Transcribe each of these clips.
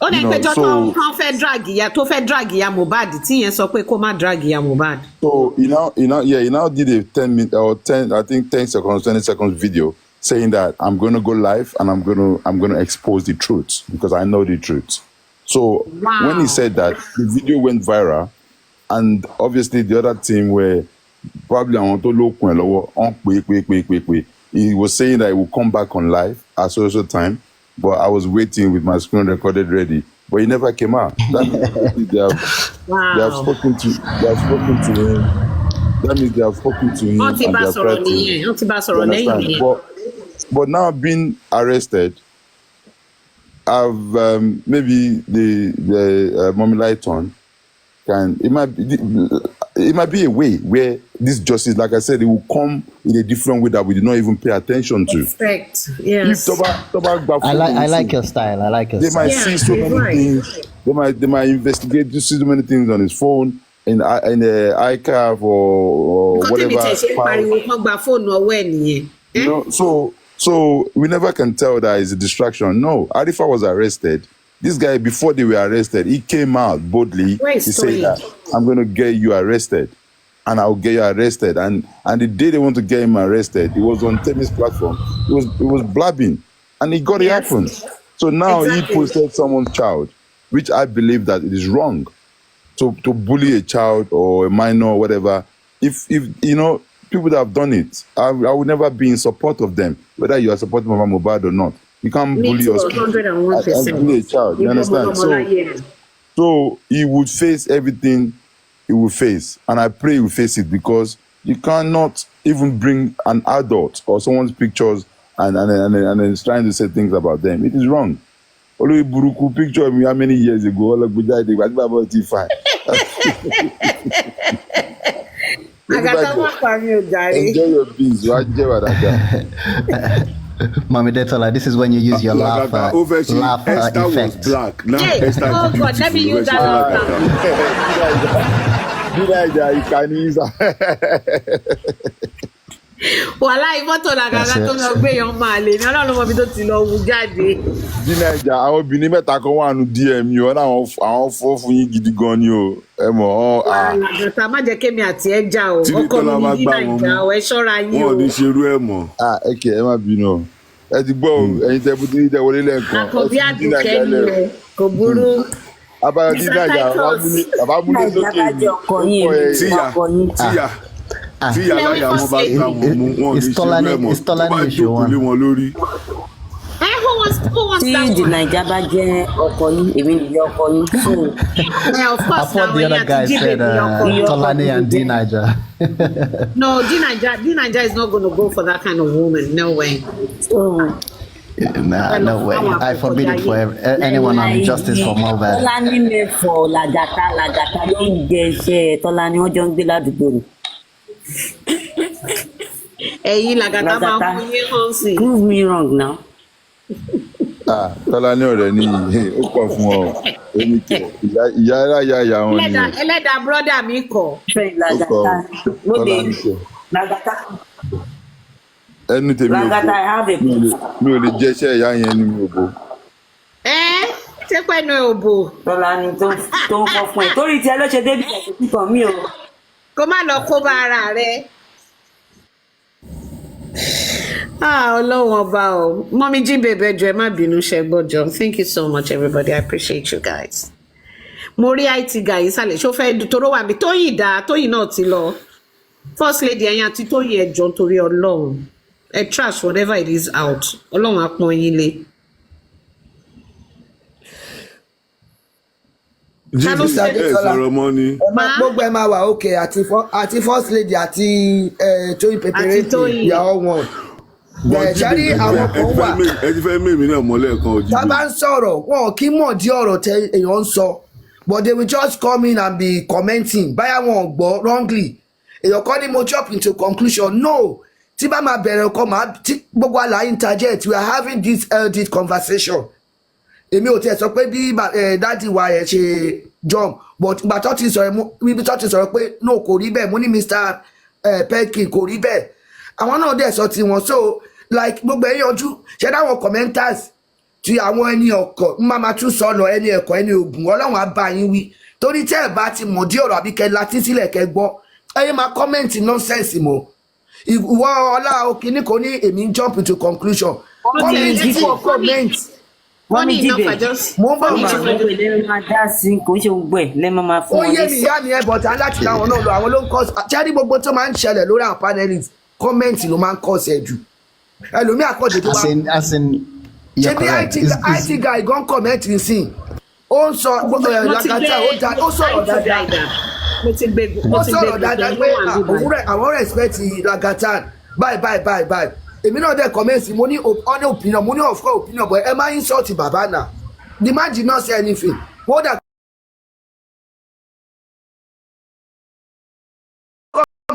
ó ní ìpẹjọ́ tó fẹ́ drag ìyá Mohbad tí yẹn sọ pé kó má drag ìyá Mohbad. So he now did a 10 minute or 10 I think 10 seconds 20 seconds video saying that I'm going to go live and I'm going to expose the truth because I know the truth. So when he said that, the video went viral, and obviously the other team were probably on to look on quick. He was saying that he will come back on live at social time, but I was waiting with my screen recorded ready. But he never came out. That means they have spoken to him. That means they have spoken to him. And they have but now being arrested, I've maybe the Mommy Lighton it might be a way where this justice, like I said, it will come in a different way that we did not even pay attention to. Correct. Yes. I like your style. They might see so many things. They might investigate, do so many things on his phone, in the iCav or whatever. You know, so we never can tell that it's a distraction. No, Arifa was arrested. This guy, before they were arrested, he came out boldly. He said that I'm going to get you arrested, and I'll get you arrested. And the day they want to get him arrested, he was on Temi's platform. He was blabbing, and he got it happen. So now he posted someone's child, which I believe that it is wrong to bully a child or a minor or whatever. If you know, people that have done it, I will never be in support of them, whether you are supporting Mohbad or not. You can't bully your bully a child. You understand? So he would face everything he will face, and I pray he will face it, because you cannot even bring an adult or someone's pictures and then it's trying to say things about them. It is wrong. Only Buruku picture of me how many years ago? All about T5. Enjoy your peace. Mommy Detola, this is when you use your laugh effect. Black. Now, oh God, let me use that. Wàhálà ìfọ́tò làgàgà tó lọ gbé yan máa lè ní ọlọ́run mọ́bí tó ti lọ wù jáde. Ní Nàìjíríà àwọn obìnrin mẹ́ta kan wà nù DM yìí wọn àwọn fọ́ fún yín gidi gan ni o ẹ mọ̀ ọ́. Àgàtà má jẹ́ kémi àti ẹ jà o ọkọ mi ní Nàìjíríà ẹ ṣọ́ra yín o. Wọ́n ò ní ṣerú ẹ̀ mọ̀. Okay, ẹ má bínú o. Ẹ ti gbọ́ ẹ̀yin tẹ́ bú tí tẹ́ wọlé lẹ́ẹ̀kan. Àkọ́bí àdùkẹ́ ni rẹ̀ kò burú. Abayọ̀dí Nàìjíríà bàbá múlẹ̀ sókè yìí. Tíyà. Tí alága wọn bá gbà wọn mú wọn ní ṣe rẹmọ tó bá jókòó lé wọn lórí. Tí ìdí Naija bá jẹ́ ọkọ yín, èmi nìyẹn ọkọ yín. I thought the other guy said Tolani and D Naija. No, D Naija is not going to go for that kind of woman. No way. Nah, no way. I forbid it for anyone on justice for Mohbad. Tolani me for Lagata ló ń jẹ iṣẹ́ Tolani wọ́n jọ ń gbé ládùúgbò rẹ̀. Ẹ̀yin Lagata máa ń fún yín hàn sí. Prove me wrong now. Tolani ọ̀rẹ́ ni ó pọ̀ fún ọ. Ìyá ẹláyà wọn ni. Ẹlẹ́dàá brọ́dà mi kọ̀. Lagata. Ẹnu tèmi ò mi ò lè jẹ́ iṣẹ́ ìyá yẹn ní mi ò bò. Ṣé pẹ́ẹ́nu ò bò? Tolani tó ń fọ́ fún ẹ torí tí ẹ ló ṣe débi ẹ̀sìn kíkan mi o. Kó má lọ kó bá ara rẹ̀. Ọlọ́run ọba o. Mommy Jimbe jọ̀ọ́ ẹ má bínú ṣe gbọ́jọ́. Thank you so much everybody. I appreciate you guys. Mo rí IT guy ìsàlẹ̀ ṣó fẹ́ toró wà mí Tóyìn náà ti lọ. First lady ẹ̀yìn àti Tóyìn ẹ̀jọ̀ nítorí Ọlọ́run. Ẹ trash whatever it is out. Ọlọ́run á pọ́n yín lé. Sọ̀rọ̀ mọ́ ni. Gbogbo ẹ máa wà okay àti first lady àti Tóyìn Pẹpẹrẹtì ìyàwó wọn. Ṣáàrí àwọn kan wà. Ẹ ti fẹ́ mèmí náà mọ́lẹ̀ kan ojú. Tá a bá ń sọ̀rọ̀ wọn kì í mọ̀ dí ọ̀rọ̀ tẹ èèyàn ń sọ, but they will just come in and be commenting báyà wọn gbọ́ wrongly. Èèyàn kọ́ ni mo jump into conclusion no. Tí bá máa bẹ̀rẹ̀ ọkọ̀ máa tí gbogbo àlàyé interject we are having this healthy conversation. Èmi ò tiẹ̀ sọ pé bí dáàdi wa ẹ̀ ṣe jump but ìgbà tó ti sọ̀rọ̀ pé no kò rí bẹ́ẹ̀ mo ní Mr. Perkin kò rí bẹ́ẹ̀ àwọn náà dẹ̀ sọ tiwọn so like gbogbo ẹ̀ yanjú ṣe dáwọn commenters tí àwọn ẹni ọkọ̀ máa tún sọ lọ ẹni ẹ̀kọ́ ẹni ògùn ọlọ́run á bá yín wí torí tẹ́ ẹ̀ bá ti mọ̀ dí ọ̀rọ̀ àbí kẹ́ láti sílẹ̀ kẹ́ gbọ́ ẹ̀yẹ máa kọ́mẹ̀ntì nọ́nsẹ̀nsì mọ́ ìwọ ọlá òkìní kò ní èmi ń jump into conclusion kọ́mẹ̀ntì for comment wọ́n ní jíde mo ń bọ̀ kò ń ṣe gbogbo ẹ̀ lẹ́nu máa dá sí kò ń ṣe gbogbo ẹ̀ lẹ́nu máa fún ó wọn yé mi ìyá mi ẹ bọ̀tà láti láwọn náà lọ àwọn ló ń kọ́ ṣáàrí gbogbo tó máa ń ṣẹlẹ̀ lórí àwọn panelists kọ́mẹ̀ntì ló máa ń kọ́ ṣẹ̀ jù ẹlòmíì àkọ́jọ tó wá ṣe bí IT guy gan kọ́mẹ̀ntì sí ó ń sọ gbogbo ẹ̀ lákàtà ó sọ̀rọ̀ dáadáa ó sọ̀rọ̀ dáadáa pé àwọn respect Lagata báyìí èmi náà dẹ̀ kọ́mẹ́ǹsì mo ní honest opinion mo ní of course opinion but ẹ má insult bàbá náà the man did not say anything wọ́n dà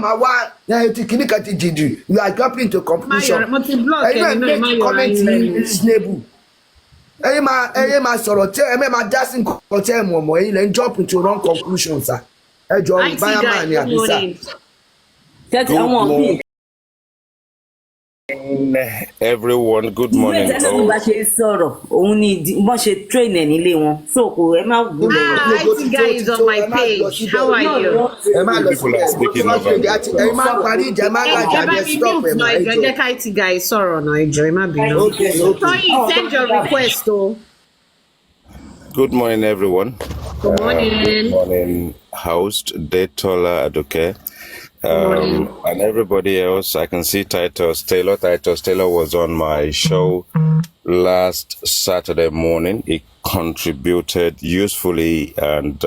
máa wá ti kìíní kan ti jìjì you are jumping into conclusion ẹ̀yin náà make comment reasonable ẹ̀yin máa sọ̀rọ̀ tẹ́ ẹ máa dá sí nǹkan tẹ́ ẹ mọ̀ mọ́ ẹ̀yin lẹ́ ń jump into wrong conclusions sir ẹ jọ báyà máa ní àbísà. Everyone, good morning. IT guy is on my page. How are you? People are speaking over me. IT guy sọ̀rọ̀ náà ìjọ ẹ má bínú. Send your request o. Good morning, everyone. Good morning. Good morning, host Detola Aduke. And everybody else. I can see Titus Taylor. Titus Taylor was on my show last Saturday morning. He contributed usefully and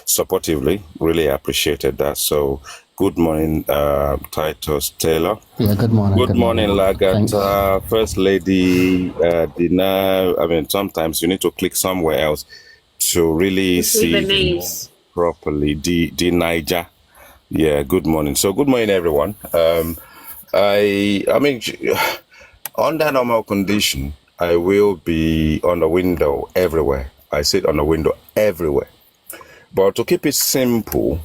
supportively. Really appreciated that. So good morning, Titus Taylor. Yeah, good morning. Good morning, Lagata. First Lady Dina. I mean, sometimes you need to click somewhere else to really see the names properly. D Niger. Yeah, good morning. So good morning, everyone. I mean, under normal condition, I will be on the window everywhere. I sit on the window everywhere. But to keep it simple,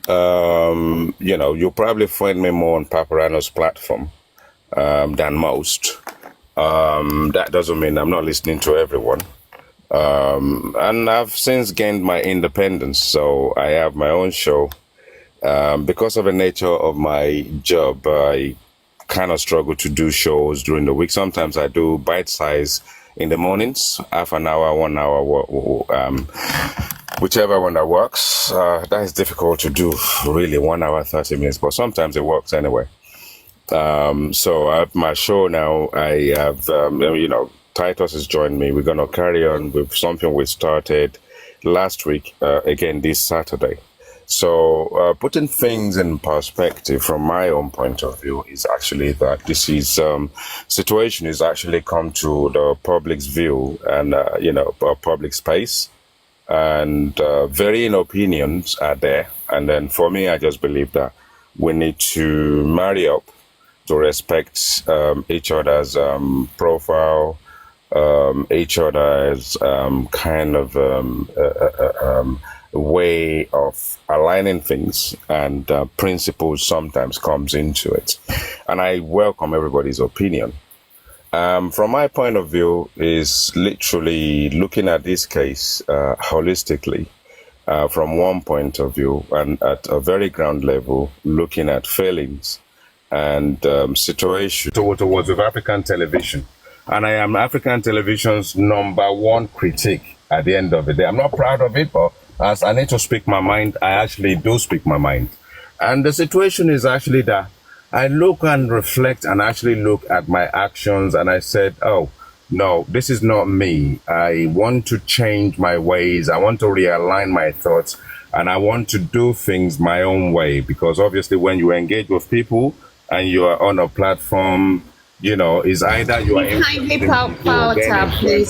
you'll probably find me more on Paparano's platform than most. That doesn't mean I'm not listening to everyone. And I've since gained my independence, so I have my own show. Because of the nature of my job, I kind of struggle to do shows during the week. Sometimes I do bite size in the mornings, half an hour, 1 hour, whichever one that works. That is difficult to do, really, 1 hour, 30 minutes, but sometimes it works anyway. So I have my show now. I have, Titus has joined me. We're going to carry on with something we started last week, again this Saturday. So putting things in perspective from my own point of view is actually that this is situation is actually come to the public's view and, public space, and varying opinions are there. And then for me, I just believe that we need to marry up to respect each other's profile, each other's kind of way of aligning things, and principles sometimes comes into it. And I welcome everybody's opinion. From my point of view is literally looking at this case holistically, from one point of view and at a very ground level, looking at failings and situation towards with African television. And I am African television's #1 critique at the end of the day. I'm not proud of it, but as I need to speak my mind, I actually do speak my mind. And the situation is actually that I look and reflect and actually look at my actions, and I said, oh, no, this is not me. I want to change my ways. I want to realign my thoughts, and I want to do things my own way, because obviously when you engage with people and you are on a platform, is either you are influenced by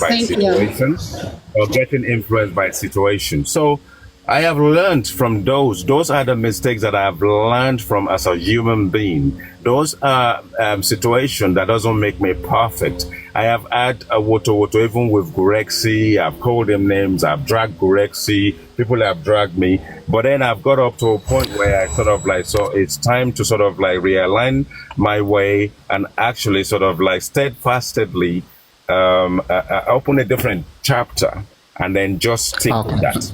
situations or getting influenced by situations. So I have learned from those. Those are the mistakes that I have learned from as a human being. Those are situations that doesn't make me perfect. I have had a woto even with Gurexi. I've called him names. I've dragged Gurexi. People have dragged me. But then I've got up to a point where I so it's time to realign my way and actually steadfastly open a different chapter and then just stick with that.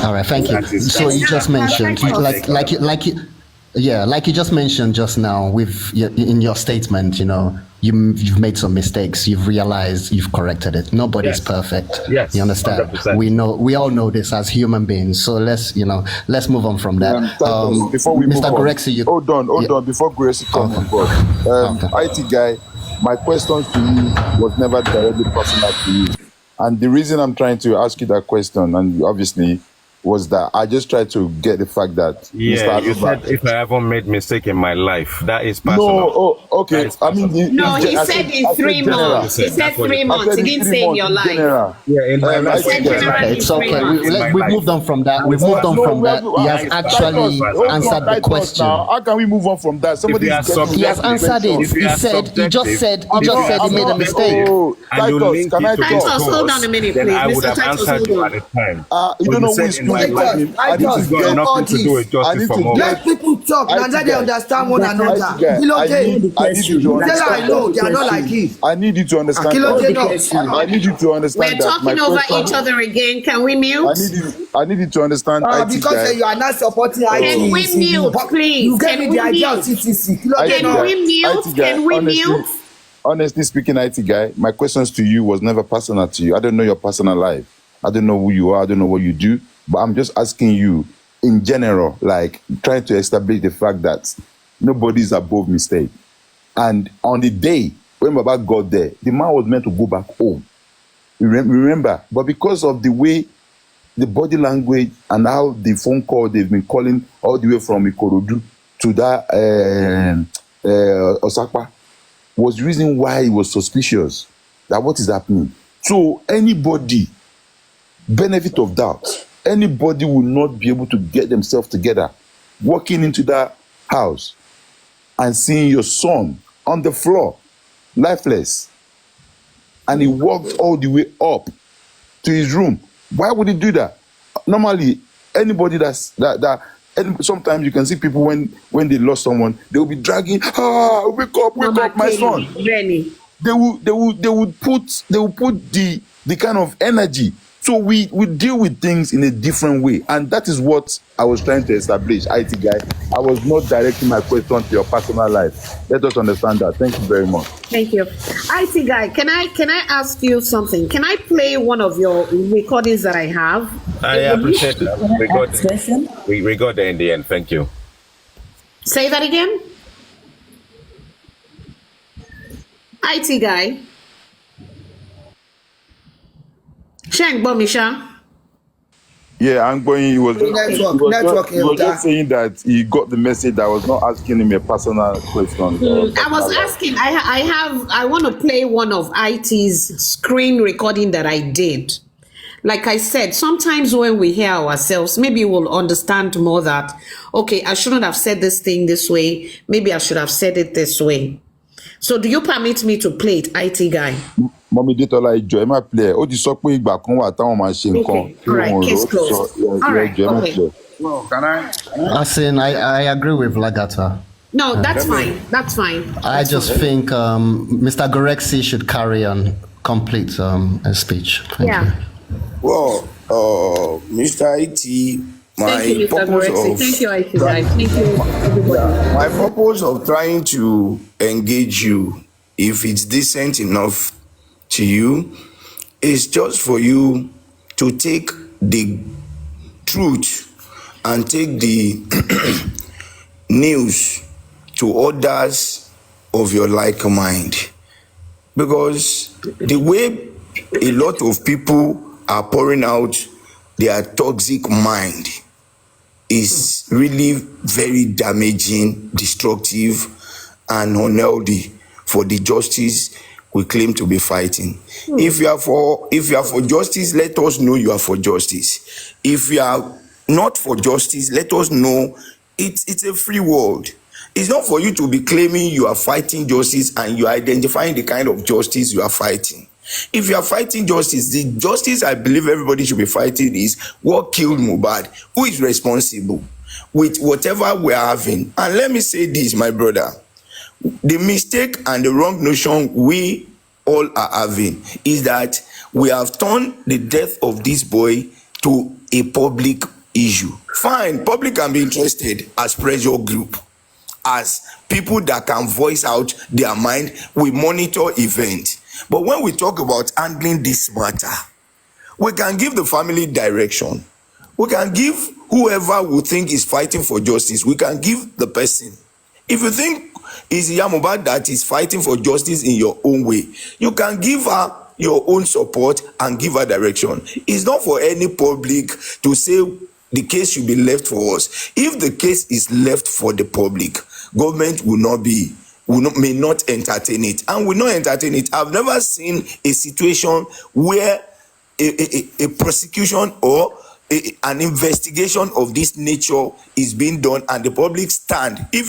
All right, thank you. So you just mentioned, like you just mentioned just now, in your statement, you've made some mistakes. You've realized, you've corrected it. Nobody's perfect. Yes, you understand? 100%. We all know this as human beings. So let's move on from that. Before we Mr. move Gorexi, hold on. Before Gorexi comes on board, IT guy, my questions to you was never directly personal to you, and the reason I'm trying to ask you that question, and obviously, was that I just tried to get the fact that you said if I haven't made mistake in my life, that is personal. No, okay. I mean, he said in 3 months. He said 3 months. He didn't say in your life. In my life. It's okay. We've moved on from that. We've moved on from that. He has actually answered the question. How can we move on from that? Somebody he has answered it. He just said he made a mistake. Titus, can I talk? Hold on a minute, please. Then I would have answered you at the time. You don't know who is I need to get nothing to do with justice for Mohbad. Let people talk, and then they understand one another. I need you to understand. I know they are not like this. I need you to understand. I need you to understand. We're talking over each other again. Can we mute? I need you to understand. Because you are not supporting IT. Can we mute, please? You gave me the idea of CTC. Can we mute? Honestly speaking, IT guy, my questions to you was never personal to you. I don't know your personal life. I don't know who you are. I don't know what you do. But I'm just asking you, in general, like trying to establish the fact that nobody's above mistake. And on the day when Baba got there, the man was meant to go back home. Remember, but because of the way, the body language and how the phone call they've been calling all the way from Ikorodu to that Osaka was the reason why he was suspicious that what is happening. So anybody, benefit of doubt, anybody will not be able to get themselves together, walking into that house and seeing your son on the floor, lifeless, and he walked all the way up to his room. Why would he do that? Normally, anybody sometimes you can see people when they lost someone, they will be dragging, wake up, my son. Really? They would put the kind of energy. So we deal with things in a different way, and that is what I was trying to establish, IT guy. I was not directing my question to your personal life. Let us understand that. Thank you very much. Thank you. IT guy, can I ask you something? Can I play one of your recordings that I have? I appreciate that. We got there in the end. Thank you. Say that again. IT guy. Shank Bomisha. Yeah, I'm going. He was just saying that he got the message. I was not asking him a personal question. I was asking. I want to play one of IT's screen recording that I did. Like I said, sometimes when we hear ourselves, maybe we'll understand more that, okay, I shouldn't have said this thing this way. Maybe I should have said it this way. So do you permit me to play it, IT guy? Mommy did all ìjọ ẹ máa play ó ti sọ pé ìgbà kan wà táwọn máa ṣe nǹkan all right, case closed. All right, okay. Well, can I agree with Lagata. No, that's fine. That's fine. I just think Mr. Gorexi should carry on, complete a speech. Thank you. Well, Mr. IT, Thank you, Mr. Gorexi. Thank you, IT guys. Thank you, everybody. My purpose of trying to engage you, if it's decent enough to you, is just for you to take the truth and take the news to others of your like mind. Because the way a lot of people are pouring out their toxic mind is really very damaging, destructive, and unhealthy for the justice we claim to be fighting. If you are for justice, let us know you are for justice. If you are not for justice, let us know it's a free world. It's not for you to be claiming you are fighting justice and you are identifying the kind of justice you are fighting. If you are fighting justice, the justice I believe everybody should be fighting is what killed Mohbad. Who is responsible with whatever we are having? And let me say this, my brother. The mistake and the wrong notion we all are having is that we have turned the death of this boy to a public issue. Fine, public can be interested as pressure group, as people that can voice out their mind. We monitor events, but when we talk about handling this matter, we can give the family direction. We can give whoever we think is fighting for justice, we can give the person. If you think it's Mohbad that is fighting for justice in your own way, you can give her your own support and give her direction. It's not for any public to say the case should be left for us. If the case is left for the public, government may not entertain it and will not entertain it. I've never seen a situation where a prosecution or an investigation of this nature is being done and the public stand. If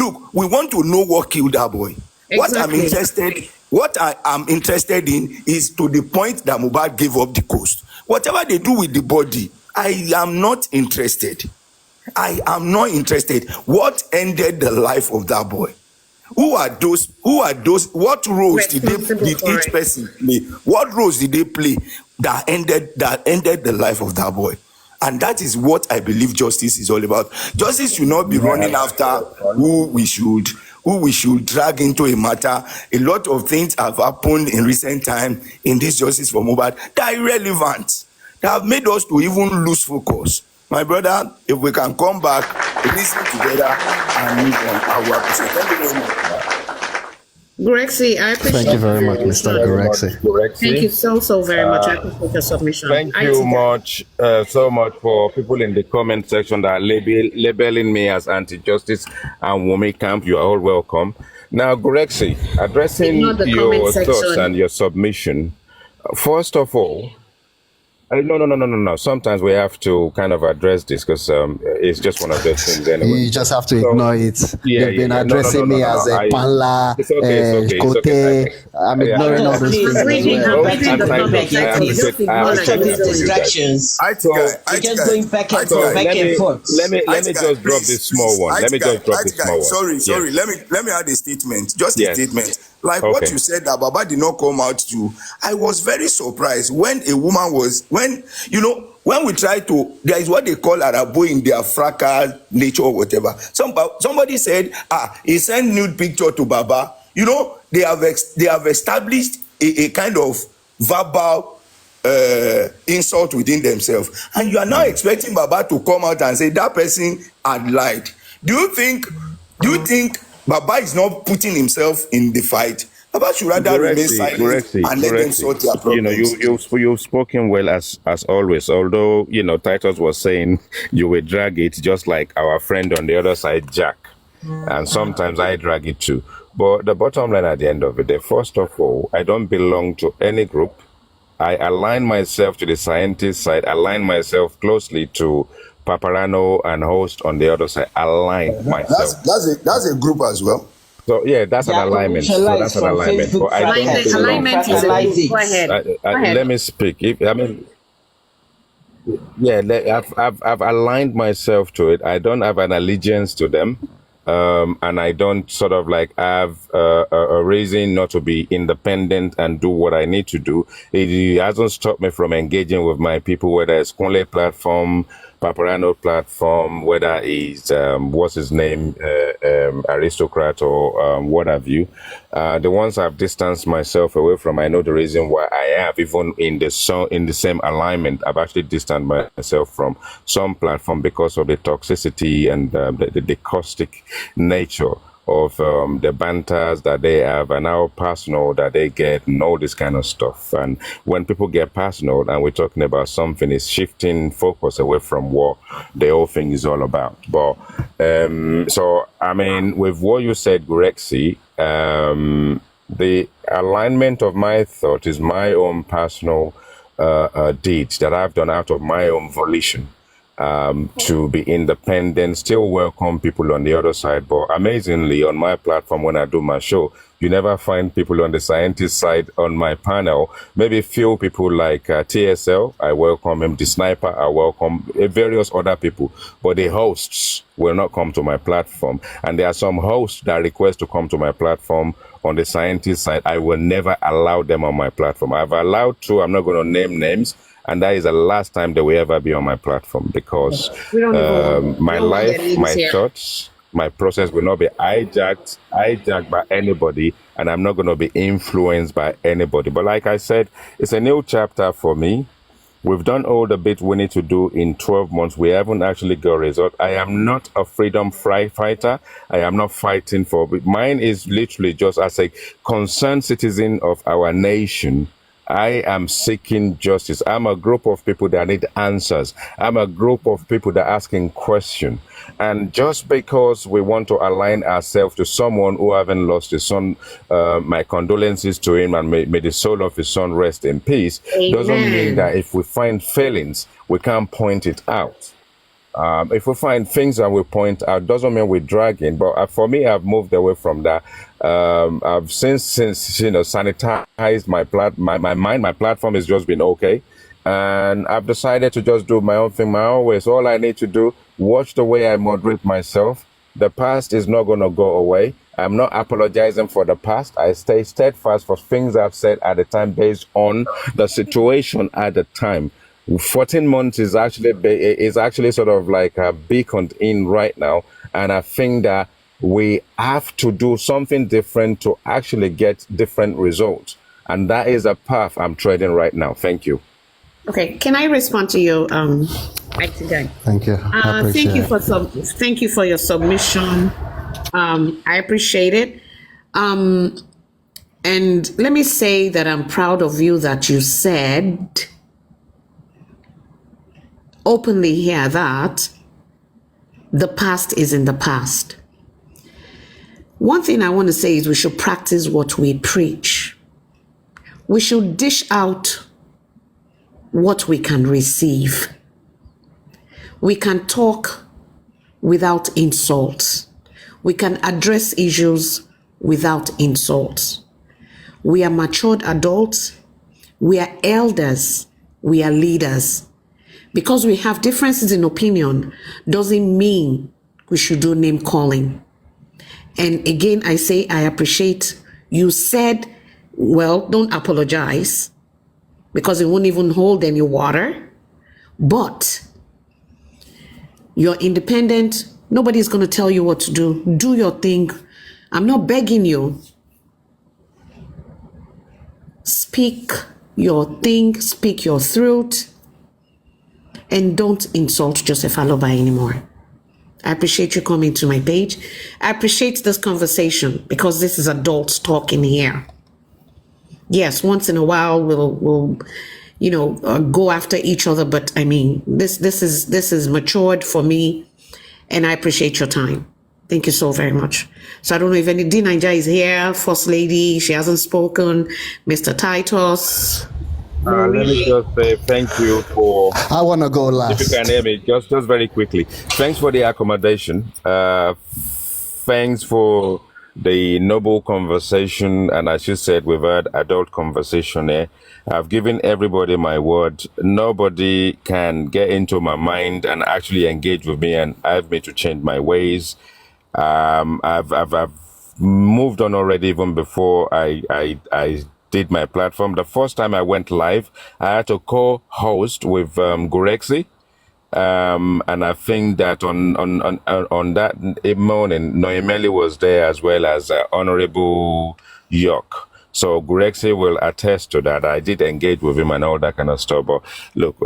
look, we want to know what killed that boy. Exactly. What I am interested in is to the point that Mohbad gave up the ghost. Whatever they do with the body, I am not interested. I am not interested. What ended the life of that boy? Who are those? What roles did each person play? What roles did they play that ended the life of that boy? And that is what I believe justice is all about. Justice should not be running after who we should drag into a matter. A lot of things have happened in recent time in this justice for Mohbad that are irrelevant, that have made us to even lose focus. My brother, if we can come back, listen together and move on, I will appreciate. Thank you very much. Grexy, I appreciate Thank you very much, Mr. Grexy. Thank you so very much. I appreciate your submission. Thank you so much for people in the comment section that are labeling me as anti-justice and Wumi camp. You are all welcome. Now, Grexy, addressing your thoughts and your submission. First of all, no. Sometimes we have to kind of address this because it's just one of those things anyway. You just have to ignore it. They've been addressing me as a panla, kote. I'm ignoring all those things. I'm reading the comments. Distractions. Just going back and forth. Let me just drop this small one. Sorry. Let me add a statement. Just a statement. Like what you said that Baba did not come out to. I was very surprised when a woman when we try to, there is what they call Arabo in their fracas nature or whatever. Somebody said, he sent nude picture to Baba. They have established a kind of verbal insult within themselves. And you are now expecting Baba to come out and say that person had lied. Do you think Baba is not putting himself in the fight? Baba should rather remain silent and let them sort their problems. You've spoken well as always. Although Titus was saying you will drag it just like our friend on the other side, Jack, and sometimes I drag it too. But the bottom line at the end of it, first of all, I don't belong to any group. I align myself to the scientist side. Align myself closely to Paparano and host on the other side, align myself. That's a group as well. So yeah, that's an alignment. So that's an alignment. But I don't belong. Alignment is a, go ahead. Go ahead. Let me speak. Yeah, I've aligned myself to it. I don't have an allegiance to them. And I don't sort of like have a reason not to be independent and do what I need to do. It hasn't stopped me from engaging with my people, whether it's Kunle platform, Paparano platform, whether it's what's his name, Aristocrat or what have you. The ones I've distanced myself away from, I know the reason why I have, even in the same alignment, I've actually distanced myself from some platform because of the toxicity and the caustic nature of the banters that they have and how personal that they get and all this kind of stuff. And when people get personal and we're talking about something, it's shifting focus away from what the whole thing is all about. But so I mean, with what you said, Grexy, the alignment of my thought is my own personal deeds that I've done out of my own volition. To be independent, still welcome people on the other side. But amazingly, on my platform, when I do my show, you never find people on the scientist side on my panel. Maybe few people like TSL, I welcome him. The Sniper, I welcome various other people. But the hosts will not come to my platform. And there are some hosts that request to come to my platform on the scientist side. I will never allow them on my platform. I've allowed to, I'm not going to name names. And that is the last time they will ever be on my platform because my life, my thoughts, my process will not be hijacked by anybody, and I'm not going to be influenced by anybody. But like I said, it's a new chapter for me. We've done all the bit we need to do in 12 months. We haven't actually got a result. I am not a freedom fighter. I am not fighting for it. Mine is literally just as a concerned citizen of our nation. I am seeking justice. I'm a group of people that need answers. I'm a group of people that are asking questions. And just because we want to align ourselves to someone who haven't lost his son, my condolences to him, and may the soul of his son rest in peace. Amen. Doesn't mean that if we find failings, we can't point it out. If we find things that we point out, doesn't mean we're dragging. But for me, I've moved away from that. I've since sanitized my mind. My platform has just been okay, and I've decided to just do my own thing my own way. So all I need to do, watch the way I moderate myself. The past is not going to go away. I'm not apologizing for the past. I stay steadfast for things I've said at the time based on the situation at the time. 14 months is actually sort of like beaconed in right now, and I think that we have to do something different to actually get different results, and that is a path I'm treading right now. Thank you. Okay, can I respond to you, IT Thank you. Thank you for your submission. I appreciate it. And let me say that I'm proud of you that you said openly here that the past is in the past. One thing I want to say is we should practice what we preach. We should dish out what we can receive. We can talk without insults. We can address issues without insults. We are matured adults. We are elders. We are leaders. Because we have differences in opinion doesn't mean we should do name calling. And again, I say I appreciate you said, well, don't apologize because it won't even hold any water. But you're independent. Nobody's going to tell you what to do. Do your thing. I'm not begging you. Speak your thing. Speak your truth. And don't insult Joseph Aloba anymore. I appreciate you coming to my page. I appreciate this conversation because this is adults talking here. Yes, once in a while we'll go after each other, but I mean this is matured for me, and I appreciate your time. Thank you so very much. So I don't know if any D Ninja is here, First Lady, she hasn't spoken, Mr. Titus. Let me just say thank you for. I want to go last. If you can hear me, just very quickly. Thanks for the accommodation. Thanks for the noble conversation, and as you said, we've had adult conversation here. I've given everybody my word. Nobody can get into my mind and actually engage with me and have me to change my ways. I've moved on already even before I did my platform. The first time I went live, I had to co-host with Gurexi. And I think that on that morning, Noemeli was there as well as Honorable York. So Gurexi will attest to that. I did engage with him and all that kind of stuff. But look,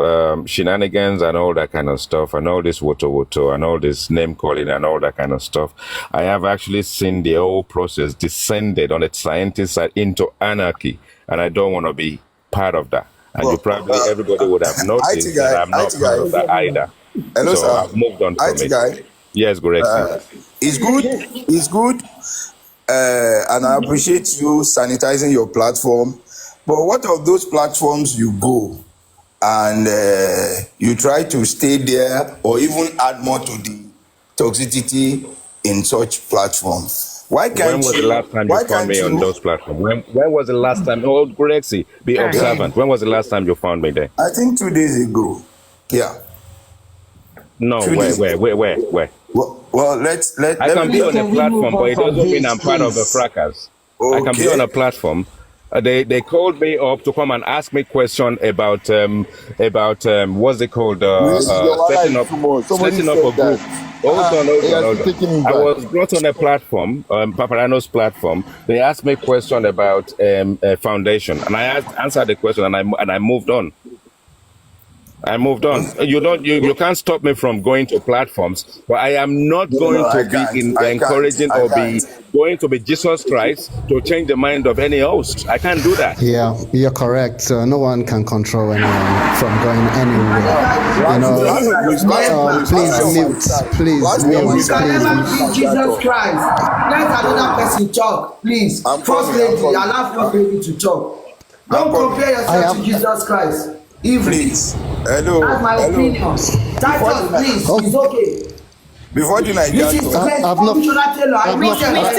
shenanigans and all that kind of stuff, and all this woto and all this name calling and all that kind of stuff, I have actually seen the whole process descended on the scientist side into anarchy, and I don't want to be part of that. And you probably, everybody would have noticed that I'm not part of that either. Hello, so sir. I've moved on from it. Guy. Yes, correct. It's good. And I appreciate you sanitizing your platform. But what of those platforms you go and you try to stay there or even add more to the toxicity in such platforms? Why can't when was the last time you found me on those platforms? When was the last time? Oh, Gurexi, be observant. When was the last time you found me there? I think 2 days ago. Yeah. No, where? Well, let I can be on a platform, but it doesn't mean I'm part of the fracas. Okay. I can be on a platform. They called me up to come and ask me question about what's it called? Setting up a group. Hold on. I was brought on a platform, Paparano's platform. They asked me a question about a foundation, and I answered the question, and I moved on. You can't stop me from going to platforms, but I am not going to be encouraging or be going to be Jesus Christ to change the mind of any host. I can't do that. Yeah, you're correct. No one can control anyone from going anywhere. Please mute. You can never be Jesus Christ. Let another person talk, please. First lady, allow first lady to talk. Don't compare yourself to Jesus Christ. Please. Hello. That's my opinion. Titus, please. It's okay. Before the night,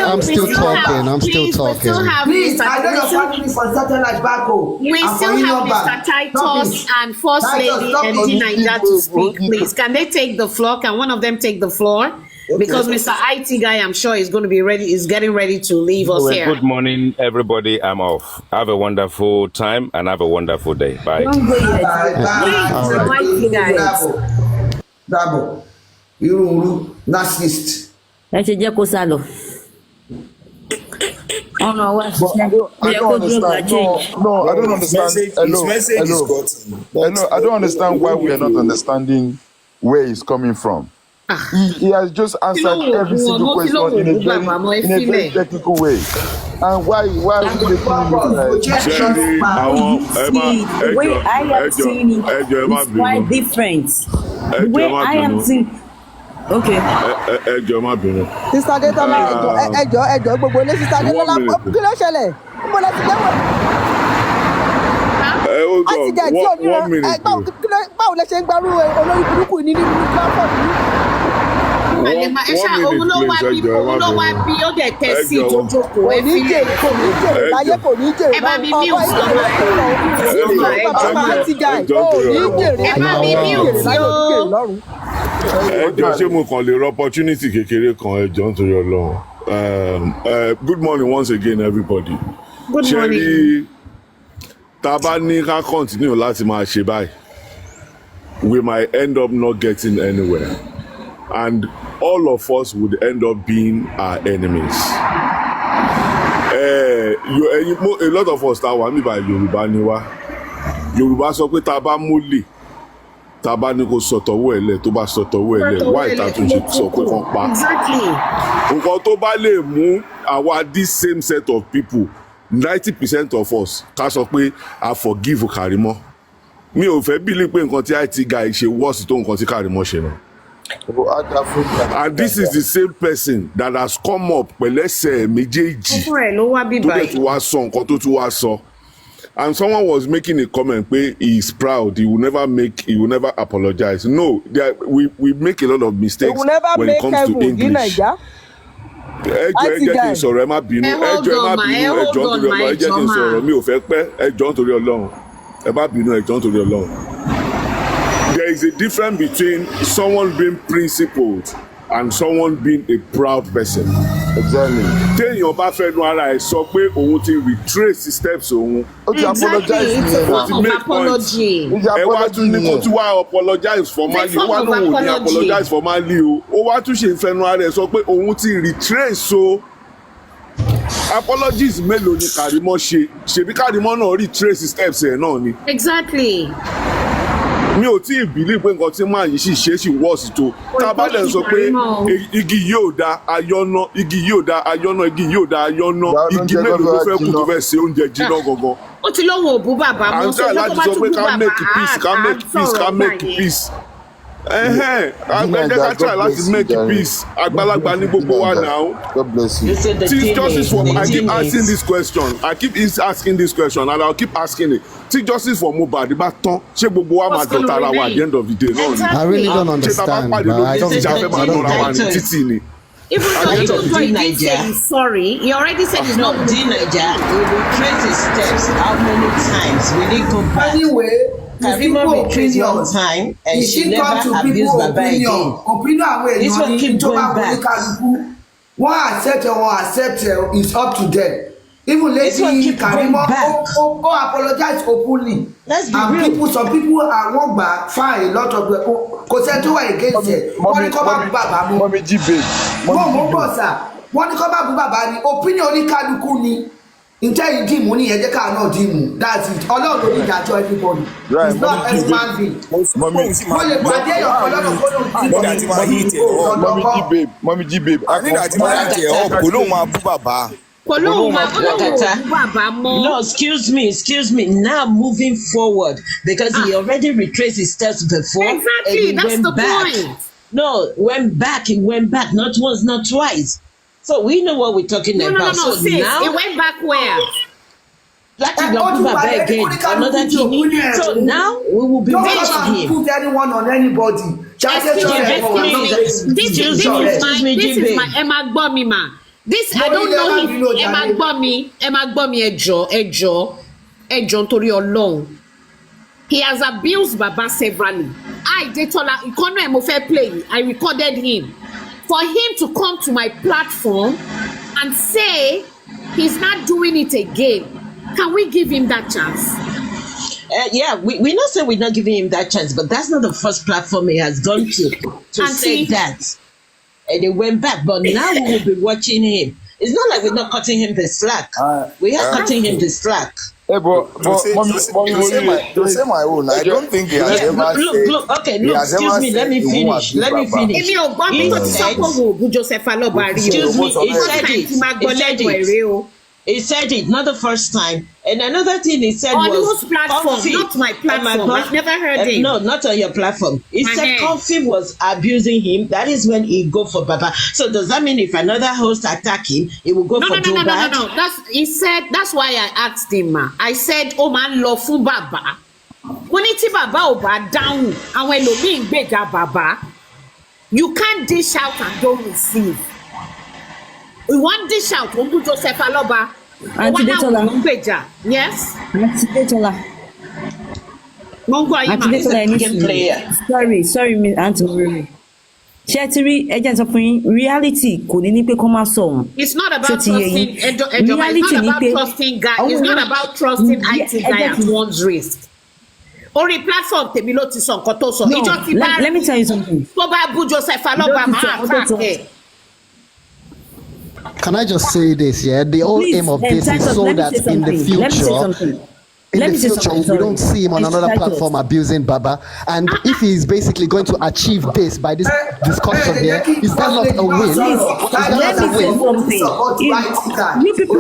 I'm still talking. Please, I know your family for satellite back home. We still have Mr. Titus and First Lady and Niger to speak, please. Can they take the floor? Can one of them take the floor? Because Mr. IT guy, I'm sure is going to be ready, is getting ready to leave us here. Good morning, everybody. I'm off. Have a wonderful time and have a wonderful day. Bye. Bravo. You narcissist. Ẹ ṣe jẹ́ kó sá lọ. I don't understand. Hello. I don't understand why we are not understanding where he's coming from. He has just answered every single question in a very technical way. And why are we making the way I am seeing it is quite different. The way I am seeing. Okay. Sister Detola, ẹjọ́ gbogbo ilé Sister Detola kí ló ṣẹlẹ̀? Mo lọ sí lẹ́wọ̀n. Àti jẹ́ tí òmìnira báwo lẹ ṣe ń gbarú olórí burúkú ní nínú platform yìí? Òun ló wá bí ó dẹ̀ tẹ̀ sí tó jókòó ẹ fi lè kò ní jèrè láyé kò ní jèrè ẹ bá mi mí òsì ọmọ ẹ bá mi mí òsì o. Ẹjọ́ ṣé mo kàn lè rọ opportunity kékeré kan ẹjọ́ nítorí Ọlọ́run. Good morning once again everybody. Good morning. Ṣé tá a bá ní ká continue láti máa ṣe báyìí, we might end up not getting anywhere. And all of us would end up being our enemies. A lot of us tá wà níbà Yorùbá ni wá. Yorùbá sọ pé tá a bá múlẹ̀, tá a bá ní kó sọ̀tọ̀wọ́ ẹ̀ lẹ̀, tó bá sọ̀tọ̀wọ́ ẹ̀ lẹ̀, wá ìtàtúnṣe sọ pé kàn pa. Nǹkan tó bá lè mú àwa this same set of people 90% of us ká sọ pé I forgive Karimo. Mi ò fẹ́ believe pé nǹkan tí IT guy ṣe worse tó nǹkan tí Karimo ṣe náà. And this is the same person that has come up pẹ̀lẹ́sẹ̀ méjèèjì tó dẹ̀ tún wá sọ nǹkan tó tún wá sọ. And someone was making a comment where he is proud, he will never apologize. No, we make a lot of mistakes when it comes to English. Ẹ jẹ́ kí n sọ̀rọ̀ ẹ má bínú ẹ jọ̀ọ́ nítorí Ọlọ́run ẹ jẹ́ kí n sọ̀rọ̀ mi ò fẹ́ pẹ́ ẹ jọ̀ọ́ nítorí Ọlọ́run ẹ má bínú ẹ jọ̀ọ́ nítorí Ọlọ́run. There is a difference between someone being principled and someone being a proud person. Exactly. Téèyàn bá fẹ́ nu ara ẹ̀ sọ pé òun ti retrace steps òun. ó ti apologize it's a form of apology. Ẹ wá tún ní kó tún wá apologize formally ó wá lóun ò ní apologize formally o ó wá tún ṣe ìfẹnu ara ẹ̀ sọ pé òun ti retrace o. Apologies mélòó ni Kàrímọ́ ṣe ṣebí Kàrímọ́ náà retrace steps ẹ̀ náà ni. Exactly. Mi ò tí ì bìlí pé nǹkan tí màá yìí sì ṣe sì wọ́ọ̀sì tó tá a bá dẹ̀ sọ pé igi yóò da ayọ́nà igi yóò da ayọ́nà igi yóò da ayọ́nà igi mélòó ló fẹ́ kú tó fẹ́ ṣe oúnjẹ jiná gangan. Ó ti lóhùn òbú bàbá mọ́ sọ pé kó bá tún bú bàbá ká make peace. Ẹgbẹ́ ká try láti make peace àgbàlagbà ní gbogbo wa now. God bless you. Tí justice for I keep asking this question and I'll keep asking it. Tí justice for Mohbad bá tán ṣé gbogbo wa máa dọ̀tá ara wa at the end of the day náà ni. I really don't understand. Ṣé tá a bá pàdé lórí títí a fẹ́ máa nọra wa ní títì ni. Even though he did say he's sorry, he already said he's not doing Nigeria. He will trace his steps. How many times will he go back? Anyway, Karima betrayed one time and she never abused Baba again. This one keep going back. One accept or one accept is up to them. Even lately, Karima apologize openly. Let's be and real. Some people are walk back, fine, a lot of people. Kò sẹ́ni tó wà against it. Wọ́n ní kọ́ bá bú bàbá mú. Mọ́mí jí babe. Mo bọ̀ sà. Wọ́n ní kọ́ bá bú bàbá ní. Opinion oníkálukú ni. Ǹjẹ́ yìí dìmú ní ẹ̀jẹ̀ káà náà dìmú. That's it. Ọlọ́run ló ní ìdájọ́ everybody. Right, It's not every man being. Mo lè pàdé ọ̀pọ̀ lọ́dọ̀ Mọ́mí jí babe. Nígbà tí máa jẹ ọ́ kò lóun máa bú bàbá. No, excuse me. Now moving forward, because he already retraced his steps before. Exactly, and that's went the back. point. No, he went back, not once, not twice. So we know what we're talking about. No, so sis, now it went back where? Like again, another Kini. So now we will be watching him. Put anyone on anybody. This is my Emma Gbomima. This I don't know if Emma Gbomi ẹjọ́ nítorí Ọlọ́run. He has abused Baba severally. Detola ìkànnì ẹ̀ mo fẹ́ play. I recorded him. For him to come to my platform and say he's not doing it again, can we give him that chance? Yeah, we're not saying we're not giving him that chance, but that's not the first platform he has gone to say that. And he went back, but now we will be watching him. It's not like we're not cutting him the slack. We are cutting him the slack. Hey, to say my own, I don't think he has ever look, excuse me, let me finish. He said it, not the first time. And another thing he said on was... whose platform? Not my platform. I've never heard him. No, not on your platform. He said Comfy was abusing him. That is when he go for Baba. So does that mean if another host attack him, he will go for Joe Bad? No. That's why I asked him, ma. I said, oh man, love for Baba. When it's Baba over down, and when you being bigger Baba, you can't dish out and don't receive. We want dish out. We put Joseph Aloba. Auntie Detola. Yes. Auntie Detola. Auntie Detola, sorry, Miss Auntie Marie. Shetiri, agents of reality kò ní pé kó má sọ wọn. It's not about trusting. It's not about trusting guy. It's not about trusting IT guy at one's risk. Orí platform tèmi ló ti sọ nǹkan tó sọ. Let me tell you something. Tó bá bú Joseph Aloba máa attack. Can I just say this? Yeah, the whole aim of this is so that in the future, we don't see him on another platform abusing Baba. And if he's basically going to achieve this by this discussion here, is that not a win? Is that not a win? You people.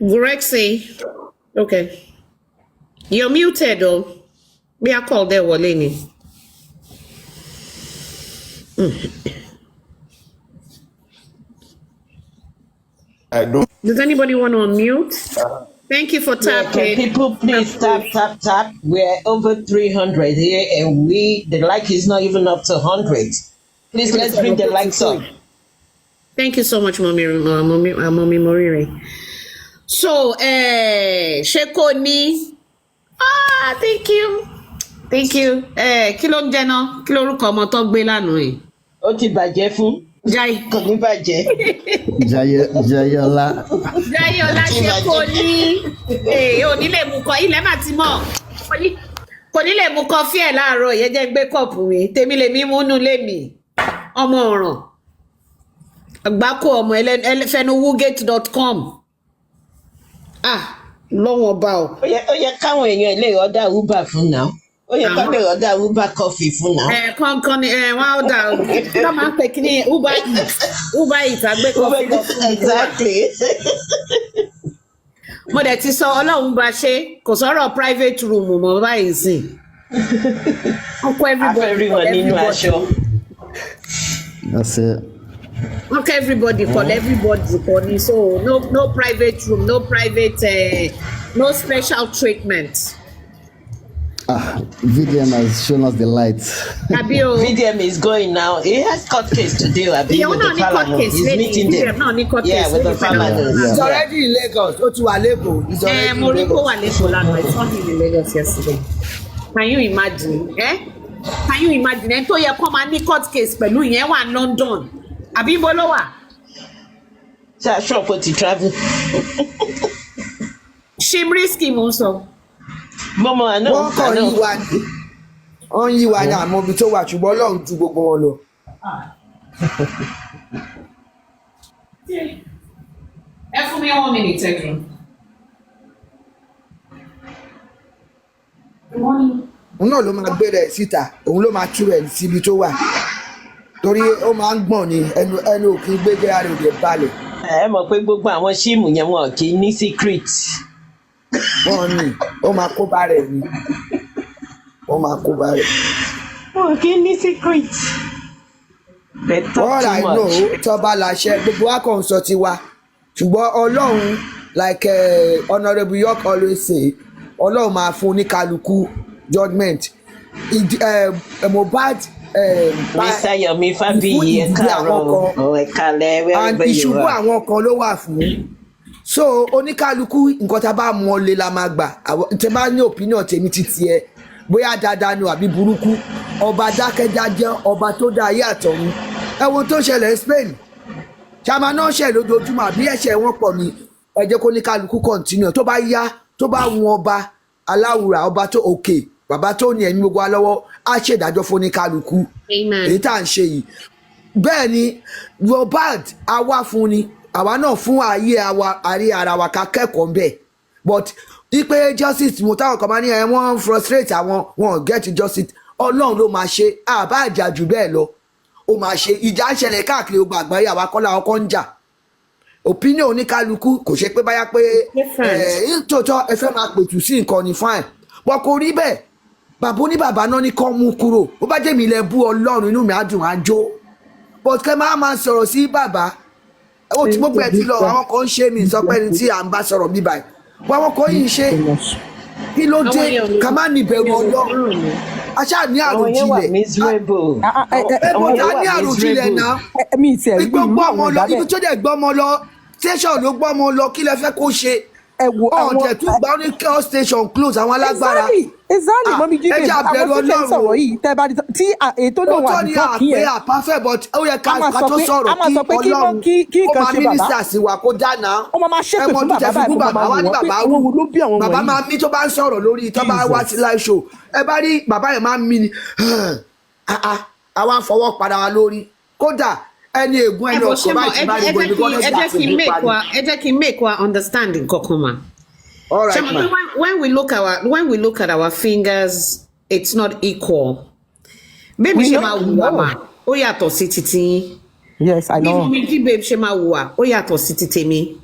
Grexy. Okay. You're muted though. Me I call there Waleni. I don't. Does anybody want to unmute? Thank you for Yeah, can tapping. people please tap. We're over 300 here, and the like is not even up to 100. Please let's bring the likes up. Thank you so much, Mommy Moriri. So, Shekoni. Thank you. Kí ló ń jẹ́ náà? Kí lórúkọ ọmọ tó gbé lánàá yìí? Ó ti bàjẹ́ fún. Jai. Kò ní bàjẹ́. Jayola. Jayola Shekoni. Ò ní lè mú kọ ilẹ̀ mà ti mọ̀. Kò ní lè mú kọfí ẹ̀ láàárọ̀ yẹn jẹ́ gbé kọ́ọ̀pù mi. Tèmi lèmi múnú lémi. Ọmọ ọ̀ràn. Àgbákò ọmọ fenowugate.com. Lọ́wọ́n bá o. Ó yẹ káwọn èèyàn ilé ọ̀dà Uber fún náà. Ó yẹ ká lè ọ̀dà Uber coffee fún náà. Kọ́ńkọ́n ni wọ́n ọ̀dà lọ́ máa ń pè kí ni Uber Eats àgbé kọfí lọ fún mi. Exactly. Mo dẹ̀ ti sọ Ọlọ́run bá ṣe kò sọ̀rọ̀ private room mọ́ báyìí sìn. Ọkọ everyone nínú aṣọ. That's it. Okay, everybody call everybody calling. So no private room, no private, no special treatment. VDM has shown us the lights. VDM is going now. He has court case today. With the Falana. He's meeting them. Yeah, with the Falana. He's already in Lagos. Go to Alebo. He's already in Lagos. I saw him in Lagos yesterday. Can you imagine? Can you imagine? And to your come and court case, but you are in London. Abi Bolowa. So sure for to travel. Shimrisky Monso. Mama, I know. Wọ́n kàn yí wa ní. Wọ́n yí wa ní àmọ́ ibi tó wà ṣùgbọ́n Ọlọ́run ju gbogbo wọn lọ. Ẹ fún mi 1 minute, Edwin. Òun náà ló máa gbé rẹ̀ síta, òun ló máa tú rẹ̀ síbi tó wà. Torí ó máa ń gbọ̀n ní ẹnu òkè gbégbé ara rẹ̀ balẹ̀. Ẹ mọ̀ pé gbogbo àwọn síìmù yẹn wọn kì í ní secret. Wọ́n ní ó máa kó bá rẹ̀ ni. Ó máa kó bá rẹ̀. Wọn kì í ní secret. All I know tọ́ba láṣẹ gbogbo wa kàn sọ tiwa. Ṣùgbọ́n Ọlọ́run like Honourable York always say Ọlọ́run máa fún oníkálukú judgement. Mohbad Mr. Yomi Fabiyi ẹ̀kálẹ̀ and ìṣubú àwọn kan ló wà fún. So oníkálukú nǹkan tá a bá mọ̀ lé la máa gbà. Tẹ bá ní opinion tèmi ti tiẹ̀ bóyá dáadáa ni àbí burúkú. Ọba dákẹ́dájẹ́ ọba tó dá ayé àtọ̀run. Ẹ wo tó ṣẹlẹ̀ Spain. Ṣàmà náà ṣẹ̀ lójoojúmọ́ àbí ẹ̀ṣẹ̀ wọn pọ̀ ni. Ẹ jẹ́ kó oníkálukú continue tó bá yá tó bá wọn ọba aláwùrà ọba tó òkè. Bàbá tó ní ẹ̀mí gbogbo alọ́wọ́ á ṣèdájọ́ fún ní kálukú èyí tá à ń ṣe yìí bẹ́ẹ̀ ni Mohbad àwa fún ni àwa náà fún ayé àrí ara wa ká kẹ́kọ̀ọ́ bẹ́ẹ̀ but wípé justice mo táwọn kan máa ní wọ́n frustrate àwọn wọn get justice Ọlọ́run ló máa ṣe àbá àjà jù bẹ́ẹ̀ lọ ó máa ṣe ìjà ń ṣẹlẹ̀ káàkiri gbogbo àgbáyé àwa kọ́ làwọn kan ń jà opinion oníkálukú kò ṣe pé báyà pé tòótọ́ ẹ fẹ́ máa pètù sí nǹkan ní fine wọn kò rí bẹ́ẹ̀ bàbá oníbàbá náà ní kọ́ mú kúrò bó bá jẹ́ mi lẹ bú Ọlọ́run inú mi á dùn á jó but kẹ́ máa sọ̀rọ̀ sí bàbá ó ti gbogbo ẹ̀ ti lọ àwọn kan ń ṣe mí sọ pé ní tí à ń bá sọ̀rọ̀ bí báyìí wọ́n àwọn kan yìí ń ṣe kí ló dé ká má ní ìbẹ̀rù Ọlọ́run aṣáà ní àròjinlẹ̀ ẹ̀bùn tá ní àròjinlẹ̀ náà gbogbo ọmọ lọ ibi tó dẹ̀ gbọ́ ọmọ lọ tẹ́sán ló gbọ́ ọmọ lọ kí lẹ fẹ́ kó ṣe ọ̀tẹ̀ tún gbà ó ní chaos station close àwọn alágbára exactly mọ́mí jíde ẹjẹ àbẹ̀rù Ọlọ́run sọ̀rọ̀ yìí tẹ́ bá tí ètò ló wà ní tọ́kì yẹn ó àpáfẹ́ but ó yẹ ká tó sọ̀rọ̀ kí Ọlọ́run ó máa mínísítà sí wa kó dáná ó máa ṣépè fún bàbá wa ní bàbá wù bàbá máa mí tó bá ń sọ̀rọ̀ lórí tó bá wá sí live show ẹ bá rí bàbá yẹn máa ń mí ni àwa fọwọ́ padà wa lórí kódà ẹni ègún ẹni ọkọ̀ báyìí ti bá rí gbòdì gbọ́dọ̀ sí àti ìlú parí. ẹ jẹ́ kí n make wa understanding kankan ma. All right, man. When we look at our fingers, it's not equal. Baby Shema Wama, ó yàtọ̀ sí titi. Yes, I know. Baby Shema Wua, ó yàtọ̀ sí titi mi.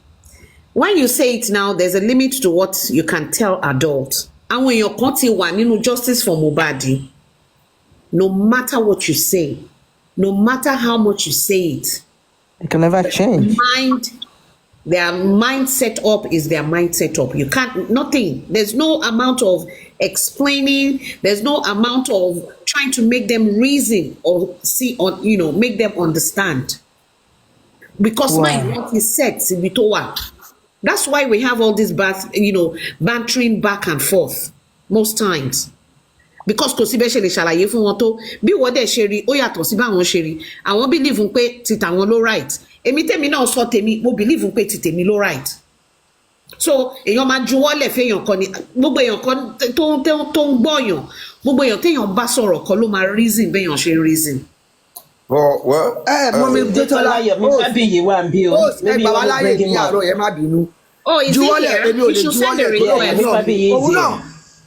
when you say it now, there's a limit to what you can tell adults. And when you're cutting one, justice for Mohbad, no matter what you say, no matter how much you say it, it can never change. Their mind set up is their mind set up. You can't, nothing. There's no amount of explaining. There's no amount of trying to make them reason or see, or, make them understand. Because mind is set. That's why we have all this bantering back and forth most times. Because kò sí bẹ́ẹ̀ ṣe lè ṣàlàyé fún wọn tó bí wọ́n dẹ̀ ṣe rí ó yàtọ̀ sí báwọn ṣe rí àwọn believe pé ti tàwọn ló right èmi tèmi náà sọ tèmi mo believe pé ti tèmi ló right so èèyàn máa juwọ́lẹ̀ fẹ́yàn kan ni gbogbo èèyàn kan tó ń gbọ́yàn gbogbo èèyàn téèyàn bá sọ̀rọ̀ kan ló máa reason béèyàn ṣe reason. Mọ́mí Dẹ́tọ́lá ẹgbà wa láyè ní àárọ̀ ẹ má bínú juwọ́lẹ̀ èmi ò lè juwọ́lẹ̀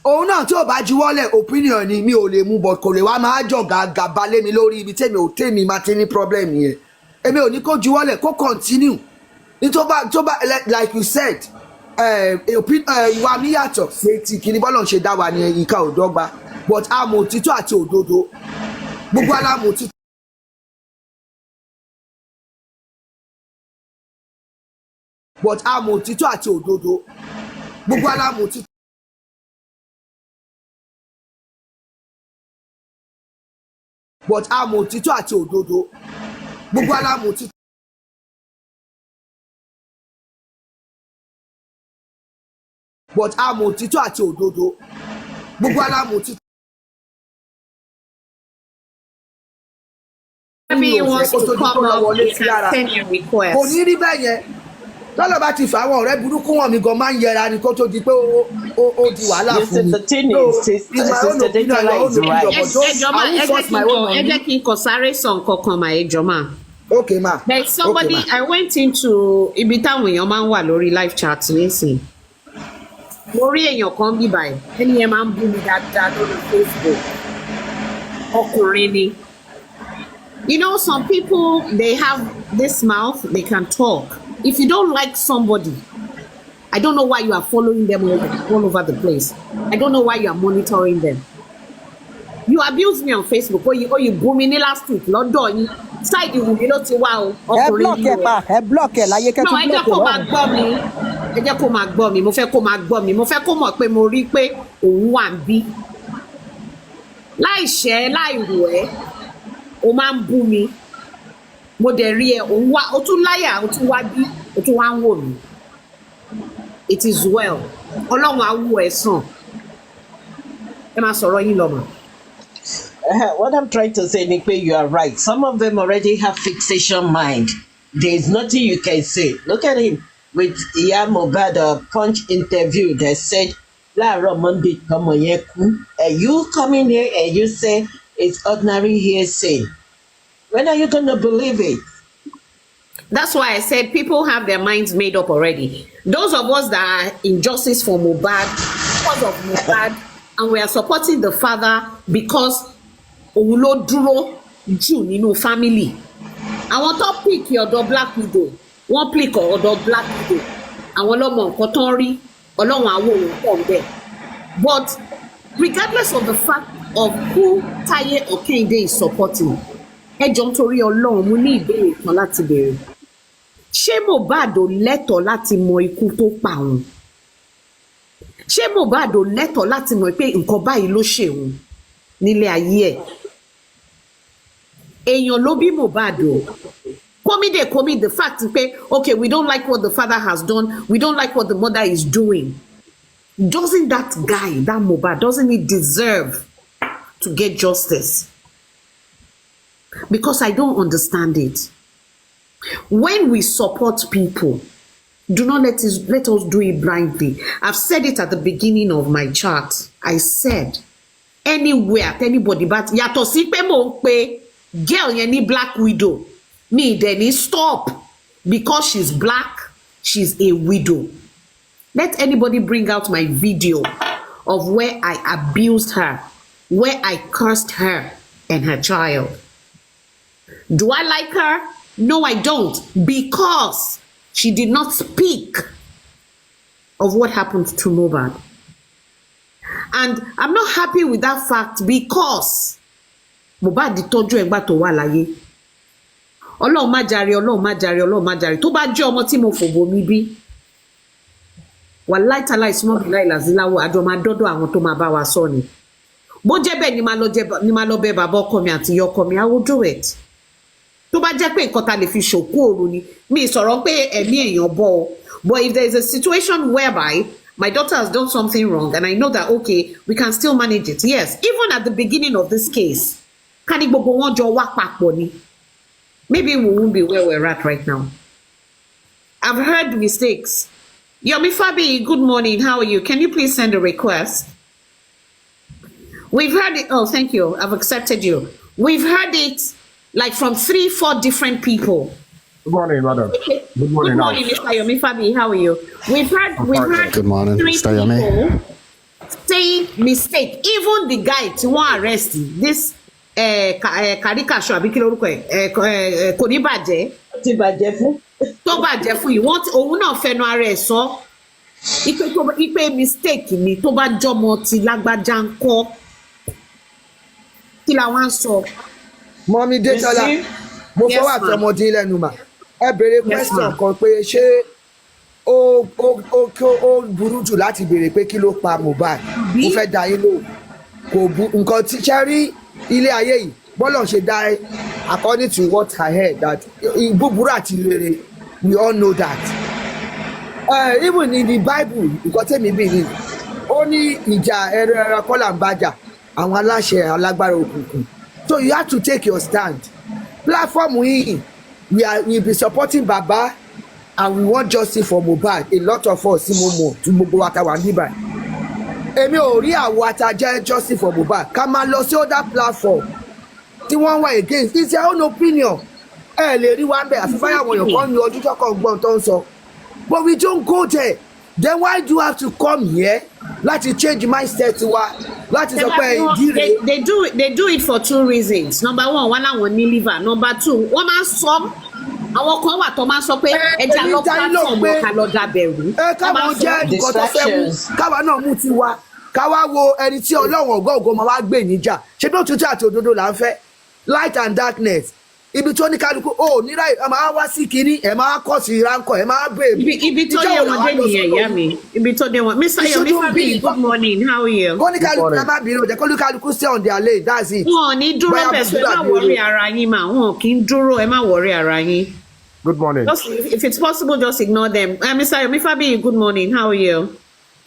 òun náà tí ò bá juwọ́lẹ̀ opinion ni mi ò lè mú bọ̀ kò lè wá máa jọ gàba lé mi lórí ibi tèmi máa ti ní problem yẹn èmi ò ní kó juwọ́lẹ̀ kó continue ní tó bá like you said ìwà mi yàtọ̀ ṣe ti kìíní bọ́lọ̀ ṣe dá wa ní ìka ò dọ́gba but àmọ́ òtítọ́ àti òdodo gbogbo alámọ̀ òtítọ́. But àmọ́ òtítọ́ àti òdodo gbogbo alámọ̀ òtítọ́. But àmọ́ òtítọ́ àti òdodo gbogbo alámọ̀ òtítọ́. But àmọ́ òtítọ́ àti òdodo gbogbo alámọ̀ òtítọ́. Maybe wants to come up, you can send your request. Kò ní rí bẹ́ẹ̀ yẹn tọ́lọ́ bá ti fà àwọn ọ̀rẹ́ burúkú wọn mi gan máa ń yẹra ni kó tó di pé ó di wàhálà fún mi. The thing is, Sister Detola is right. Ẹ jẹ́ kí n kọ sáré sọ nǹkan kan mà ẹjọ́ mà. Okay ma. There's somebody I went into ibi táwọn èèyàn máa ń wà lórí live chat nísìn. Mo rí èèyàn kan bí báyìí ẹni yẹn máa ń bú mi dáadáa lórí Facebook. Ọkùnrin ni. Some people, they have this mouth, they can talk. If you don't like somebody, I don't know why you are following them all over the place. I don't know why you are monitoring them. You abused me on Facebook. You boo me last week. Lọ́dọ̀ yín. Side ìwù mi ló ti wá o. Ẹ block ẹ láyé kẹ́ tún block ẹ lọ́rùn. Ẹ jẹ́ kó máa gbọ́ mi. Mo fẹ́ kó máa gbọ́ mi. Mo fẹ́ kó mọ̀ pé mo rí pé òun wà ń bí. Láì ṣẹ́, láì rò ẹ́. O máa ń bú mi mo dẹ̀ rí ẹ òun wá o tún láyà o tún wá bí o tún wá ń wò mí it is well ọlọ́run á wò ẹ́ sàn ẹ máa sọ̀rọ̀ yín lọ́mọ. What I'm trying to say ni pé you are right. Some of them already have fixation mind. There is nothing you can say. Look at him with Iya Mohbad Punch interview that said láàárọ̀ Monday tọmọ yẹn kú. You come in here and you say it's ordinary hearsay. When are you going to believe it? That's why I said people have their minds made up already. Those of us that are in justice for Mohbad, because of Mohbad, and we are supporting the father because òun ló dúró jù nínú family. Àwọn tó pick ọ̀dọ̀ Black Widow, wọ́n pick ọ̀dọ̀ Black Widow. Àwọn lọ́mọ nǹkan tó ń rí, Ọlọ́run á wò wọ́n pọ̀ bẹ́ẹ̀. But regardless of the fact of who Taye or Kehinde is supporting, ẹ jọ̀ọ́ nítorí Ọlọ́run mo ní ìbéèrè kan láti béèrè. Ṣé Mohbad ò lẹ́tọ̀ọ́ láti mọ ikú tó pa òun? Ṣé Mohbad ò lẹ́tọ̀ọ́ láti mọ̀ pé nǹkan báyìí ló ṣe òun nílé ayé ẹ̀? Èèyàn ló bí Mohbad o. Komi the fact pé okay, we don't like what the father has done, we don't like what the mother is doing. Doesn't that guy, that Mohbad, doesn't he deserve to get justice? Because I don't understand it. When we support people, do not let us do it blindly. I've said it at the beginning of my chat. I said, anywhere, anybody, but yàtọ̀ sí pé mo ń pe girl yẹn ní Black Widow, me then stop because she's black, she's a widow. Let anybody bring out my video of where I abused her, where I cursed her and her child. Do I like her? No, I don't. Because she did not speak of what happened to Mohbad. And I'm not happy with that fact because Mohbad tọ́jú ẹgbà tó wà láyé. Ọlọ́run má jàre, Ọlọ́run má jàre, Ọlọ́run má jàre. Tó bá jẹ́ ọmọ tí mo fòbò mi bí. Wàláì tàláì súnmọ́ bìláì làzíláwò àjọ máa dọ́dọ̀ àwọn tó máa bá wa sọ ni. Bó jẹ́ bẹ́ẹ̀ ni máa lọ bẹ bàbá ọkọ mi àti ìyá ọkọ mi, I will do it. Tó bá jẹ́ pé nǹkan ta lè fi ṣòkú òru ni, mi sọ̀rọ̀ pé ẹ̀mí èèyàn bọ́ ọ. But if there is a situation whereby my daughter has done something wrong and I know that, okay, we can still manage it. Yes, even at the beginning of this case, ká ní gbogbo wọn jọ wá papọ̀ ni. Maybe we won't be where we're at right now. I've heard mistakes. Yomi Fabi, good morning. How are you? Can you please send a request? We've heard it. Oh, thank you. I've accepted you. We've heard it like from 3-4 different people. Good morning, madam. Good morning. Good morning, Mr. Yomi Fabi. How are you? We've heard good morning, 3 Mr. Yomi. people saying mistake. Even the guy to one arrest this Karikasho àbí kí lorúkọ ẹ̀ kò ní bàjẹ́. Ti bàjẹ́ fún. Tó bàjẹ́ fún yìí, òun náà fẹnu ara ẹ̀ sọ. Ipe mistake ni tó bá jọmọ ti lágbájá ń kọ́. Kí la wá ń sọ? Mọ́mí Détọ́lá, mo fọwọ́ àti ọmọdé lẹ́nu mà. Ẹ béèrè question kan pé ṣé ó burú jù láti béèrè pé kí ló pa Mohbad? Mo fẹ́ dá yín lò. Kò bu nǹkan tí ṣe rí ilé ayé yìí bọ́lọ̀ ṣe dá according to what I heard that búburú àti rere we all know that. Even in the Bible nǹkan tẹ́mi bí ni ó ní ìjà ẹran kọ́là ń bájà àwọn aláṣẹ alágbára òkùnkùn. So you have to take your stand. Platform yìí we be supporting Baba and we want justice for Mohbad. A lot of us mo mọ̀ tí gbogbo wa ta wà níbà. Èmi ò rí àwọn àtàjẹ́ justice for Mohbad ká máa lọ sí other platform tí wọ́n wà against. It's their own opinion. Ẹ lè rí wa bẹ́ẹ̀ àfi fáyà wọ̀nyàn kan ní ojú tọkọ̀ gbọ́n tó ń sọ. But we don't go there. Then why do you have to come here láti change mindset wa láti sọ pé ìdíre. They do it for 2 reasons. Number 1, wọ́n láwọn ní liver. Number 2, wọ́n máa ń sọ àwọn kan wà tó máa ń sọ pé ẹja lọ platform ká lọ dàbẹ̀rù. Káwọn jẹ́ nǹkan tó fẹ́ mú káwa náà mú tiwa káwa wo ẹni tí Ọlọ́run ọgọ́ máa wá gbé níjà ṣé bí òtútù àti òdodo là ń fẹ́ light and darkness ibi tó ní kálukú níra ẹ máa wá sí kínní ẹ máa kọ́ sí ránkọ ẹ máa bèèrè. Ibi tó dé wọn dé nìyẹn ìyá mi ibi tó dé wọn. Mr. Yomi Fabi, good morning, how are you? kọ́ ní kálukú ẹ má bínú jẹ́ kọ́ ní kálukú stay on their lane, that's it. Wọn ò ní dúró bẹ́ẹ̀ sọ ẹ má wọrí ara yín mà wọn kì í dúró ẹ má wọrí ara yín. Good morning. Just, if it's possible, just ignore them. Mr. Yomi Fabi, good morning, how are you?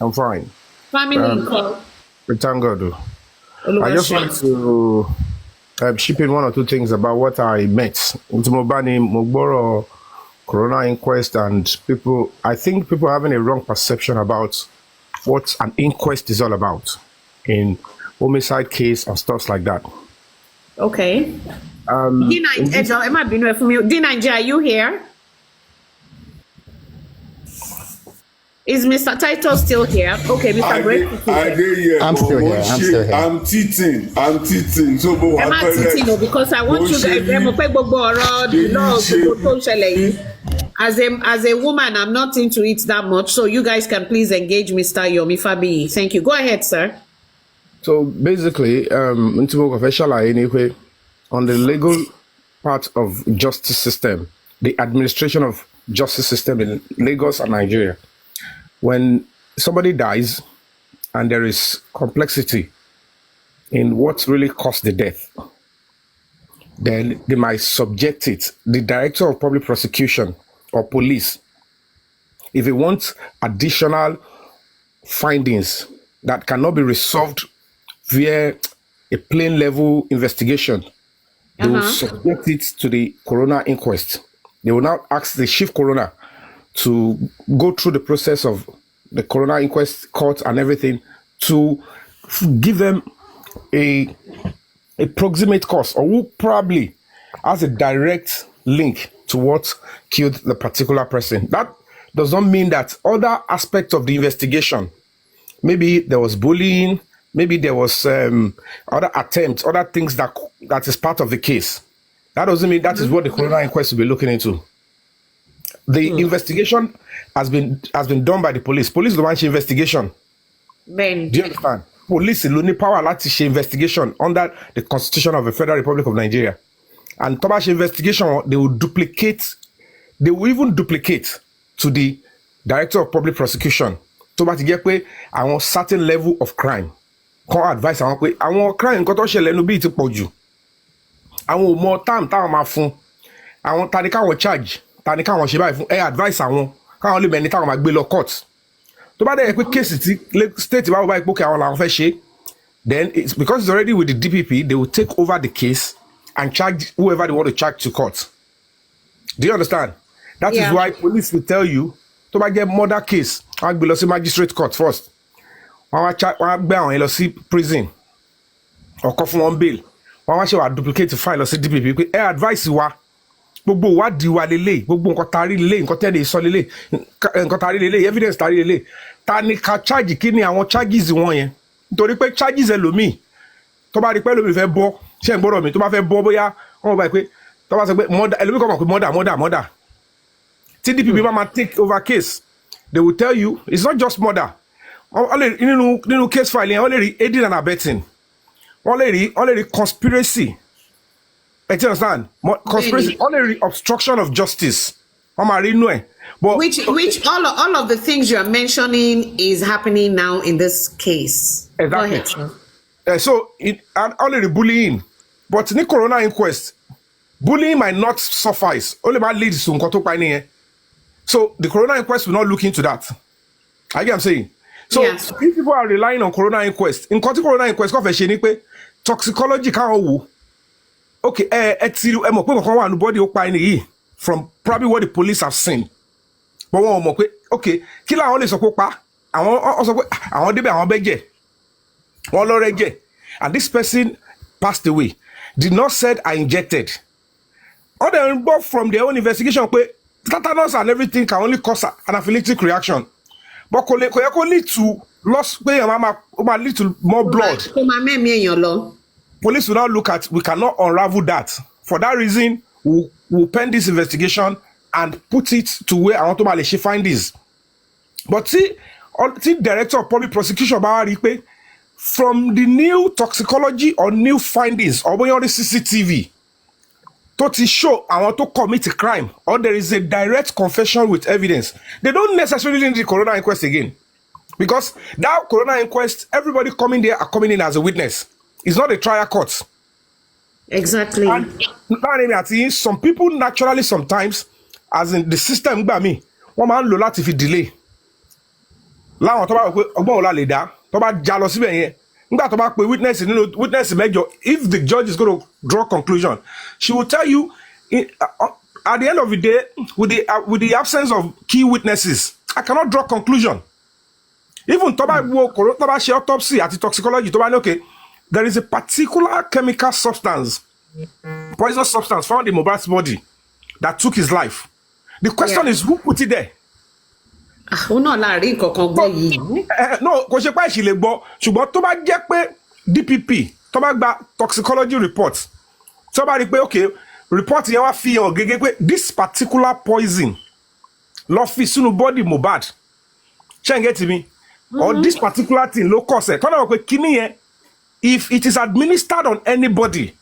I'm fine. Family call. We thank God. I just want to chip in 1 or 2 things about what I met. Mobani, Mogboro, Corona inquest, and people. I think people are having a wrong perception about what an inquest is all about in homicide case and stuff like that. Okay. D9, are you here? Is Mr. Title still here? Okay, Mr. Great. I'm still here. I'm teaching. So, I'm not teaching because I want you guys. As a woman, I'm not into it that much. So you guys can please engage Mr. Yomi Fabi. Thank you. Go ahead, sir. So basically, on the legal part of justice system, the administration of justice system in Lagos and Nigeria, when somebody dies and there is complexity in what really caused the death, then they might subject it. The director of public prosecution or police, if he wants additional findings that cannot be resolved via a plain level investigation, they will subject it to the coroner inquest. They will now ask the chief coroner to go through the process of the coroner inquest, court and everything to give them a proximate cause or who probably has a direct link to what killed the particular person. That does not mean that other aspects of the investigation, maybe there was bullying, maybe there was other attempts, other things that is part of the case. That doesn't mean that is what the coroner inquest will be looking into. The investigation has been done by the police. Police don't want investigation. Men. Do you understand? Police only power to investigation under the Constitution of the Federal Republic of Nigeria. And Tobash investigation, they will even duplicate to the Director of Public Prosecution. Tobash get pé àwọn certain level of crime. Can advise àwọn pé àwọn crime nǹkan tó ṣẹlẹ̀ nínú bí ti pọ̀ jù. Àwọn ò mọ time táwọn máa fún. Àwọn tani káwọn charge, tani káwọn ṣe báyìí fún. Advice àwọn káwọn lè mẹ́ni táwọn máa gbé lọ court. Tó bá dẹ̀ pé case tí state bá wọ báyìí pé àwọn làwọn fẹ́ ṣe, then it's because it's already with the DPP, they will take over the case and charge whoever they want to charge to court. Do you understand? That is why police will tell you to get murder case, I'll be lost in magistrate court first. One be on LOC prison or call for one bail. One show duplicate the file or say DPP. Advice you are gbogbo wadi wa lele, gbogbo nǹkan tari lele, nǹkan tẹ́lẹ̀ sọ lele, nǹkan tari lele, evidence tari lele. Ta ni ka charge kí ni àwọn charges wọn yẹn? Nítorí pé charges ẹlòmíì tó bá rí pé ẹlòmíì fẹ́ bọ́ ṣé ń gbọ́dọ̀ mi tó bá fẹ́ bọ́ bóyá wọ́n bá pé tó bá sọ pé murder ẹlòmíì kọ́ mọ̀ pé murder. TDP ma take over case. They will tell you it's not just murder. Nínú case filing, only aiding and abetting. Only conspiracy. You understand? Conspiracy, only obstruction of justice. But which all of the things you are mentioning is happening now in this case. Exactly. So only bullying. But in the corona inquest, bullying might not suffice. Only might lead to nkoto. So the corona inquest will not look into that. I get what I'm saying. So if people are relying on corona inquest, in corona inquest, toxicology can't. Okay, from probably what the police have seen. But okay, killer only so and this person passed away. Did not said I injected. All they from their own investigation, tetanus and everything can only cause an anaphylactic reaction. But can lead to loss, lead to more blood. Police will now look at, we cannot unravel that. For that reason, we'll pen this investigation and put it to where I want to find this. But see, Director of Public Prosecution, from the new toxicology or new findings, or the CCTV, to show I want to commit a crime, or there is a direct confession with evidence, they don't necessarily need the corona inquest again. Because that corona inquest, everybody coming there are coming in as a witness. It's not a trial court. Exactly. And some people naturally sometimes, as in the system, one man lola if it delay. La witness major. If the judge is going to draw conclusion, she will tell you at the end of the day, with the absence of key witnesses, I cannot draw conclusion. Even Toba share autopsy at the toxicology, okay. There is a particular chemical substance, poisonous substance found in Mohbad's body that took his life. The question is, who put it there? No, DPP, toxicology report. Okay, report this particular poison, sunu body Mohbad. Get to me? Or this particular thing, low cost. If it is administered on anybody,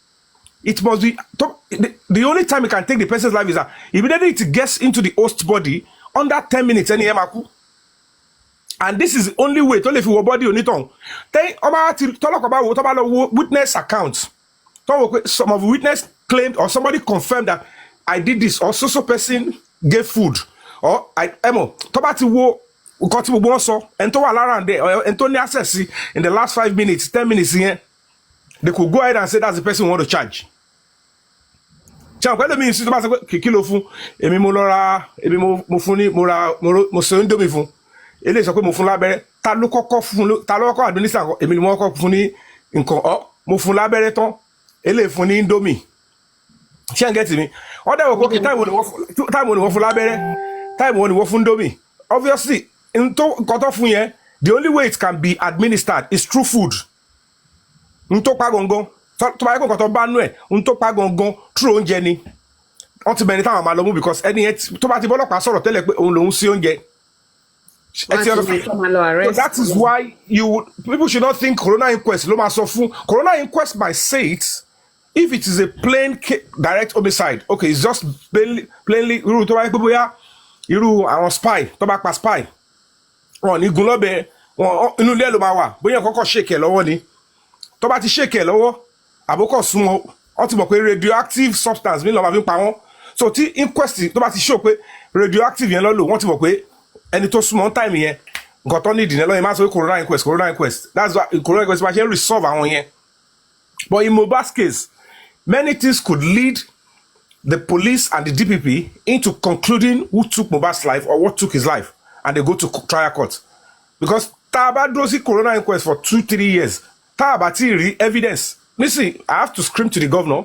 it must be the only time it can take the person's life is that immediately it gets into the host body under 10 minutes. And this is the only way to live your body on it. Talk about witness accounts. Some of the witness claimed or somebody confirmed that I did this, or so person gave food, or and to around there, and to access in the last 5 minutes, 10 minutes here, they could go ahead and say that's the person who want to charge. Obviously, the only way it can be administered is through food. Through ultimately time máa lọ mú because ẹni yẹn tó bá ti bọ́lọ́pàá sọ̀rọ̀ tẹ́lẹ̀ pé òun lòun sí oúnjẹ. So that is why people should not think corona inquest ló máa sọ fún. Corona inquest might say it if it is a plain direct homicide. Okay, it's just plainly irú tó bá yẹ pé bóyá irú àwọn spy tó bá pa spy wọn ní gun lọ́bẹ wọn inú ilé ló máa wà bóyá kọ́kọ́ shake ẹ̀ lọ́wọ́ ni tó bá ti shake ẹ̀ lọ́wọ́ àbókọ̀ súnmọ́ wọ́n ti mọ̀ pé radioactive substance mi lọ́ máa fi pa wọ́n. So tí inquest tó bá ti show pé radioactive yẹn lọ́ lò wọ́n ti mọ̀ pé ẹni tó súnmọ́ time yẹn nǹkan tó ní ìdìnnà lọ́yìn máa sọ pé corona inquest that's why corona inquest máa ṣe ń resolve àwọn yẹn. But in Mohbad's case many things could lead the police and the DPP into concluding who took Mohbad's life or what took his life, and they go to trial court. Because Taba does corona inquest for 2-3 years. Taba ti evidence. Listen, I have to scream to the governor.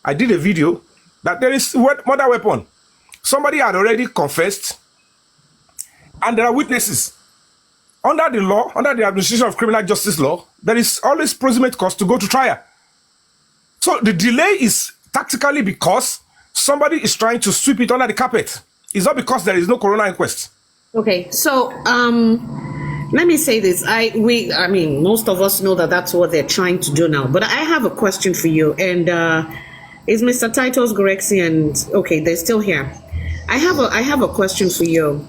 I did a video that there is murder weapon. Somebody had already confessed, and there are witnesses. Under the law, under the administration of criminal justice law, there is always proximate cause to go to trial. So the delay is tactically because somebody is trying to sweep it under the carpet. It's not because there is no corona inquest. Okay, so let me say this. I mean, most of us know that that's what they're trying to do now. But I have a question for you, and is Mr. Titus Gorexi and okay, they're still here. I have a question for you.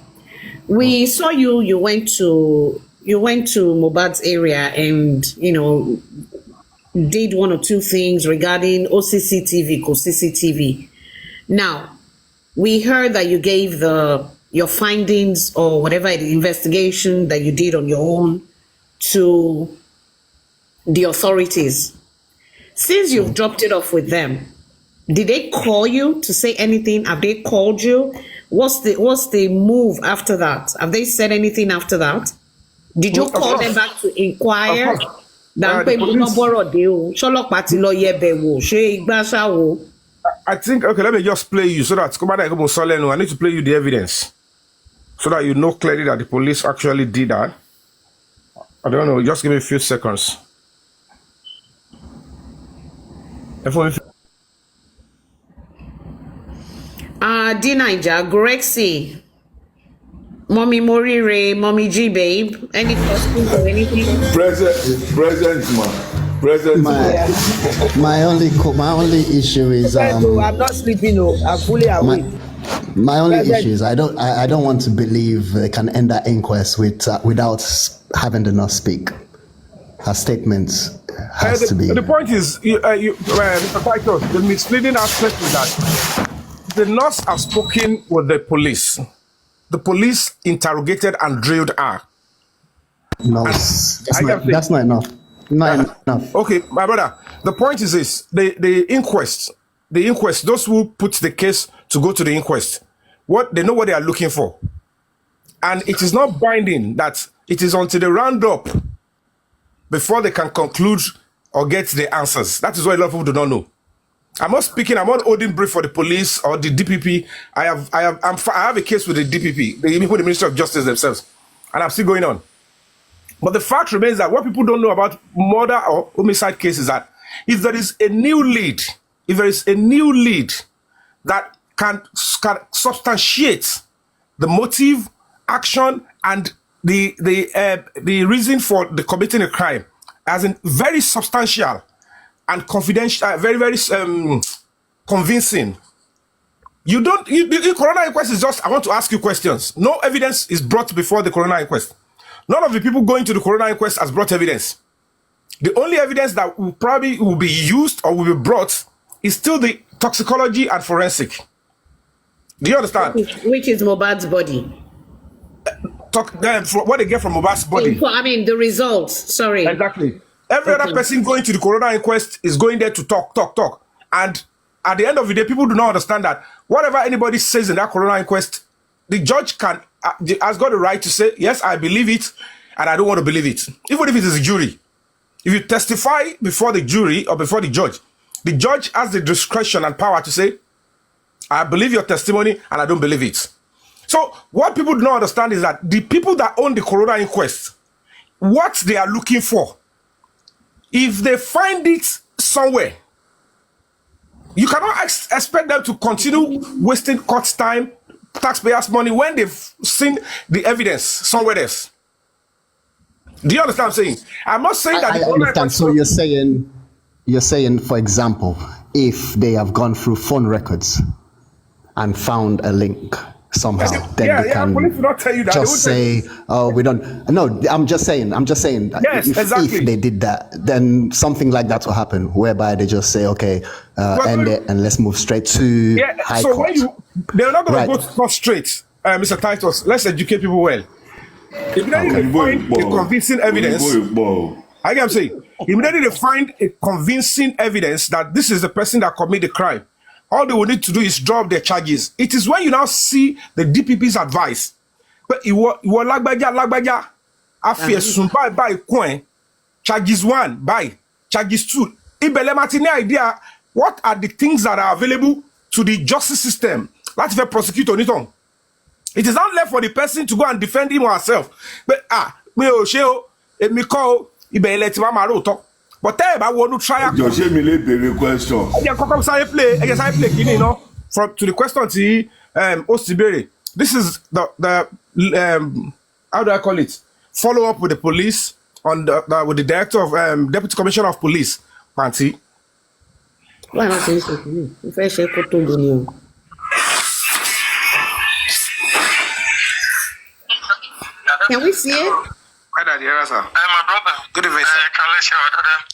We saw you went to Mohbad's area and did one or two things regarding OCCTV, CCTV. Now, we heard that you gave your findings or whatever the investigation that you did on your own to the authorities. Since you've dropped it off with them, did they call you to say anything? Have they called you? What's the move after that? Have they said anything after that? Did you call them back to inquire? I think, okay, let me just play you so that I need to play you the evidence so that you know clearly that the police actually did that. I don't know, just give me a few seconds. D-Niger, Gorexi, Mommy Morire, Mommy G Babe, any questions or anything? My only issue is I'm not sleeping. I'm fully awake. My only issue is I don't want to believe they can end that inquest without having the nurse speak. Her statement has to be. The point is, Mr. Titus, the misleading aspect is that the nurse has spoken with the police. The police interrogated and drilled her. No, that's not enough. Not enough. Okay, my brother. The point is this: the inquest, those who put the case to go to the inquest, they know what they are looking for, and it is not binding. That it is until they round up before they can conclude or get the answers. That is what a lot of people do not know. I'm not holding brief for the police or the DPP. I have a case with the DPP, the Ministry of Justice themselves, and I'm still going on. But the fact remains that what people don't know about murder or homicide cases is that if there is a new lead, that can substantiate the motive, action, and the reason for the committing a crime, as in very substantial and confidential, very convincing. The coroner inquest is just, I want to ask you questions. No evidence is brought before the coroner inquest. None of the people going to the coroner inquest has brought evidence. The only evidence that will be used or will be brought is still the toxicology and forensic. Do you understand? Which is Mohbad's body. What they get from Mohbad's body. I mean, the results. Sorry. Exactly. Every other person going to the coroner inquest is going there to talk. And at the end of the day, people do not understand that whatever anybody says in that coroner inquest, the judge has got the right to say, yes, I believe it, and I don't want to believe it. Even if it is a jury. If you testify before the jury or before the judge has the discretion and power to say, I believe your testimony and I don't believe it. So what people do not understand is that the people that own the coroner inquest, what they are looking for, if they find it somewhere, You cannot expect them to continue wasting court's time, taxpayers' money when they've seen the evidence somewhere else. Do you understand what I'm saying? I'm not saying that. I understand. So you're saying, for example, if they have gone through phone records and found a link somehow, then they can not tell you that. Just say, "Oh, we don't." No, I'm just saying. Yes, exactly. If they did that, then something like that will happen, whereby they just say, "Okay, end it, and let's move straight to high court." When they're not going to go to court straight, Mr. Titus. Let's educate people well. Immediately they find a convincing evidence. I can say, immediately they find a convincing evidence that this is the person that committed the crime. All they will need to do is drop their charges. It is when you now see the DPP's advice. But you lagbaja, by coin, charges 1, by charges 2. Ibele idea, what are the things that are available to the justice system? Let's prosecute on it on. It is not left for the person to go and defend him or herself. But me call Ibele Timamaroto. But tell I want to try. Just me a question. I just play, you know, from to the question to Osibere. This is the how do I call it? Follow up with the police on with the director of deputy commissioner of police, Panti. Why not say so to me? If I share Koto, can we see it? Hi, Daddy. Yes, sir. Hey, my brother. Good evening, sir.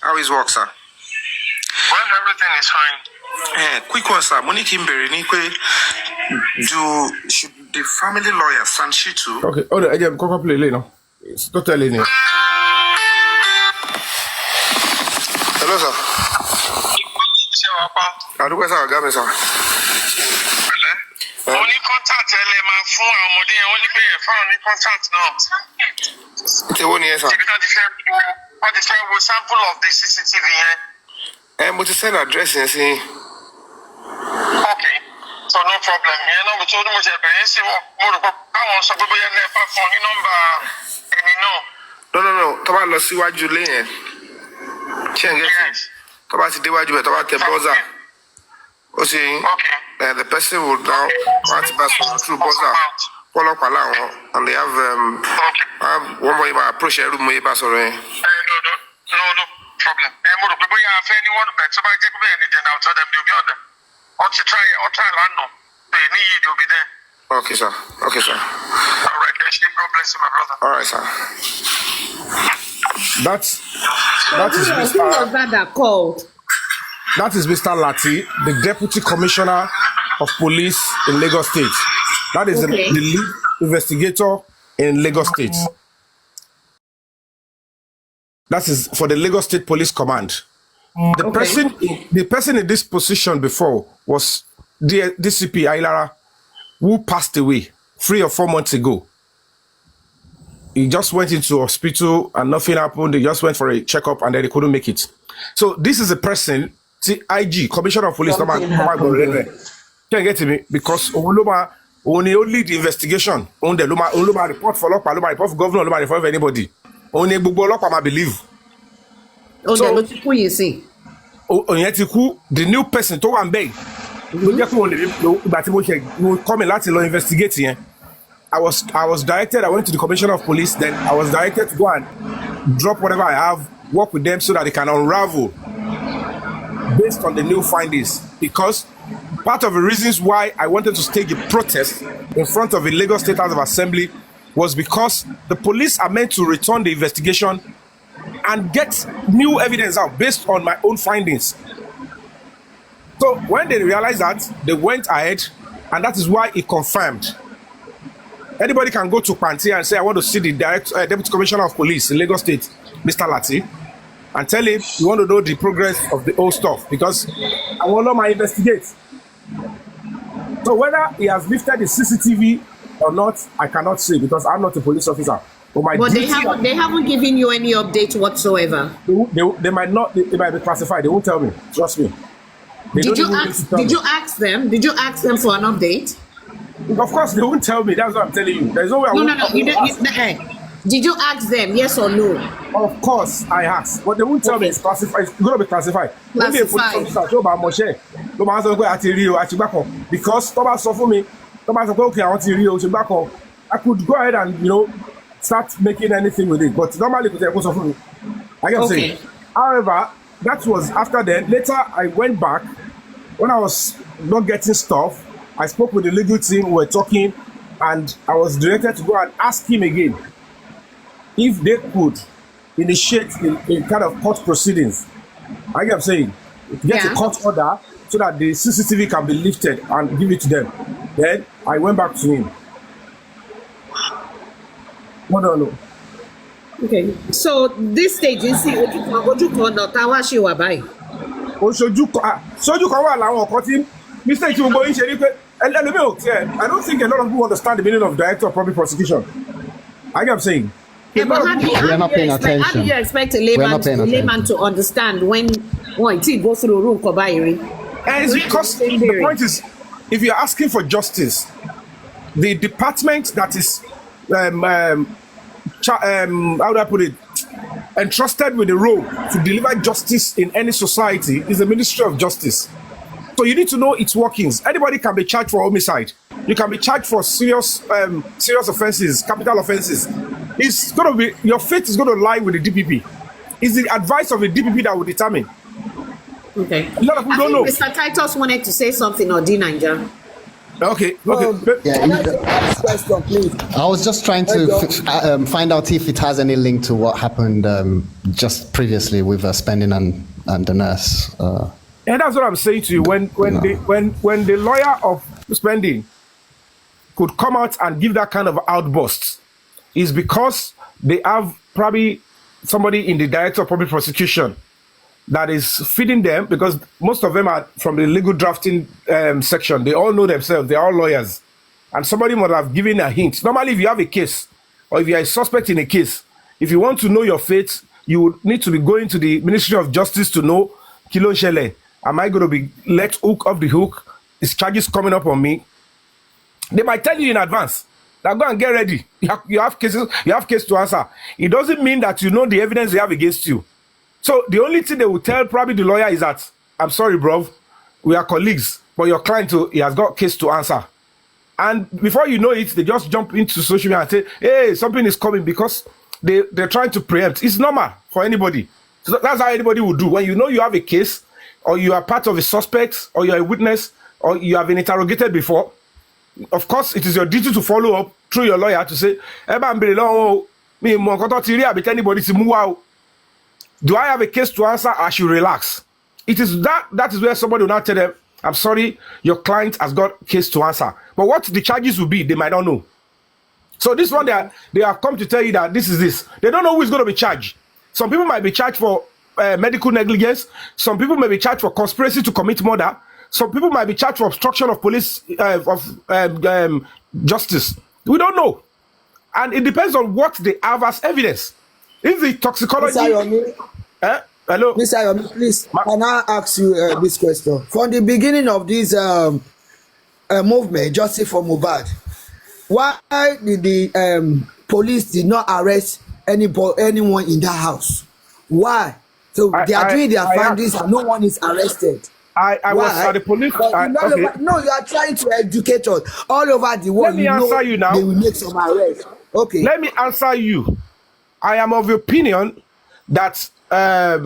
How is work, sir? Well, everything is fine. Quick one, sir. Monique Mbere, should the family lawyer Sanshitu? Okay. Oh, the again, come play later. It's totally new. Hello, sir. I do sir. Sir. Only contact my phone. I'm only pay phone. Contact now. It's a 1 year, sir. What the sample of the CCTV here? But to send address and see. Okay. So no problem. You know, we told them what you say. I want some people here never phone number. No. Talk about see what you lay. Yes. Talk about the way you talk about the brother. Okay. The person will now want to pass through brother. Follow up and they have one more approach every way pass already. No problem. People have anyone but so I take anything I'll tell them they'll be on them. Or to try land no. They need you'll be there. Okay, sir. All right, God bless you, my brother. All right, sir. That is Who was that called? That is Mr. Lati, the Deputy Commissioner of Police in Lagos State. That is the lead investigator in Lagos State. That is for the Lagos State Police Command. The person in this position before was the DCP Ailara, who passed away 3 or 4 months ago. He just went into hospital and nothing happened. They just went for a checkup and then they couldn't make it. So this is a person, IG, Commissioner of Police. Can't get to me because only lead the investigation. Only report for Loma, report for governor, report for anybody. Only Bubolop, believe. So, you see. The new person to one bay. Will come in Latin law investigating. I was directed, I went to the Commissioner of Police, then I was directed to go and drop whatever I have, work with them so that they can unravel based on the new findings. Because part of the reasons why I wanted to stage a protest in front of the Lagos State House of Assembly was because the police are meant to return the investigation and get new evidence out based on my own findings. So when they realized that, they went ahead, and that is why it confirmed. Anybody can go to Panti and say, I want to see the Deputy Commissioner of Police in Lagos State, Mr. Lati, and tell him you want to know the progress of the old stuff because I want to know my investigate. So whether he has lifted the CCTV or not, I cannot say because I'm not a police officer. But they haven't given you any update whatsoever. They might not. They might be classified. They won't tell me. Trust me. Did you ask them? Did you ask them for an update? Of course, they won't tell me. That's what I'm telling you. There's no way. No. Did you ask them, yes or no? Of course, I asked, but they won't tell me it's classified. It's going to be classified. Only a police officer show about Moshe. No matter what I tell you, because Thomas saw for me, Thomas said, okay, I want to Rio, I could go ahead and start making anything with it. But normally, I can say. However, that was after then. Later, I went back when I was not getting stuff. I spoke with the legal team. We were talking, and I was directed to go and ask him again if they could initiate a kind of court proceedings. I get what I'm saying. Get a court order so that the CCTV can be lifted and give it to them. Then I went back to him. No. Okay. So this stage, you see, Oju kan Tawa ṣe wà báyìí. Soju kan wà láwọn ọkọ tí mistake tí gbogbo yín ṣe ní pé ẹlẹ́lẹ́mí ò tiẹ̀. I don't think a lot of people understand the meaning of director of public prosecution. I get what I'm saying. Yeah, but how do you expect a layman to understand when it goes through room Kobairi? And it's because the point is, if you're asking for justice, the department that is how do I put it, entrusted with the role to deliver justice in any society is the Ministry of Justice. So you need to know its workings. Anybody can be charged for homicide. You can be charged for serious offenses, capital offenses. It's going to be, your fate is going to lie with the DPP. It's the advice of the DPP that will determine. Okay. A lot of people don't know. Mr. Titus wanted to say something, or D Niger. Okay. Question, please. I was just trying to find out if it has any link to what happened just previously with Spending and the nurse. And that's what I'm saying to you. When the lawyer of Spending could come out and give that kind of outburst, is because they have probably somebody in the director of public prosecution that is feeding them, because most of them are from the legal drafting section. They all know themselves. They're all lawyers. And somebody might have given a hint. Normally, if you have a case, or if you are a suspect in a case, if you want to know your fate, you would need to be going to the Ministry of Justice to know, Kilo Shele, am I going to be let hook off the hook? Is charges coming up on me? They might tell you in advance that go and get ready. You have cases, you have case to answer. It doesn't mean that you know the evidence they have against you. So the only thing they will tell probably the lawyer is that, I'm sorry, bro, we are colleagues, but your client, he has got case to answer. And before you know it, they just jump into social media and say, hey, something is coming, because they're trying to preempt. It's normal for anybody. So that's how anybody will do. When you know you have a case, or you are part of a suspect, or you're a witness, or you have been interrogated before, of course, it is your duty to follow up through your lawyer to say, do I have a case to answer? I should relax. It is that is where somebody will not tell them, I'm sorry, your client has got a case to answer. But what the charges will be, they might not know. So this one, they have come to tell you that this is this. They don't know who is going to be charged. Some people might be charged for medical negligence. Some people may be charged for conspiracy to commit murder. Some people might be charged for obstruction of police justice. We don't know. And it depends on what they have as evidence. If the toxicology... Hello? Mr. Ayomi, please, can I ask you this question? From the beginning of this movement, Justice for Mohbad, why did the police did not arrest anyone in that house? Why? So they are doing their findings and no one is arrested. I was at the police. No, you are trying to educate us. All over the world, Let me answer you now. They will make some arrests. Okay. Let me answer you. I am of the opinion that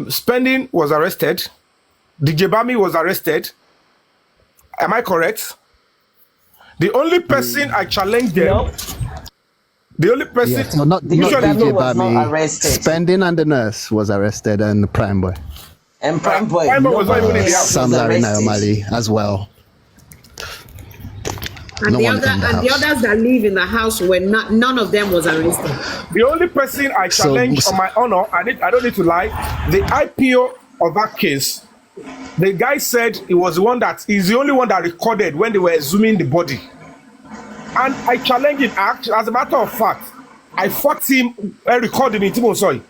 Spending was arrested. DJ Bami was arrested. Am I correct? The only person I challenged them. No. The only person. Yes, no, not DJ Bami. Spending and the nurse was arrested, and Prime Boy. And Prime Boy. Was not even in the house. Sam Larry Naomali as well. And, the others that live in the house were not. None of them was arrested. The only person I challenged on my honor, I don't need to lie, the IPO of that case, the guy said he was the one that is the only one that recorded when they were exhuming the body. And I challenged him. As a matter of fact, I fought him. I recorded him. Sorry,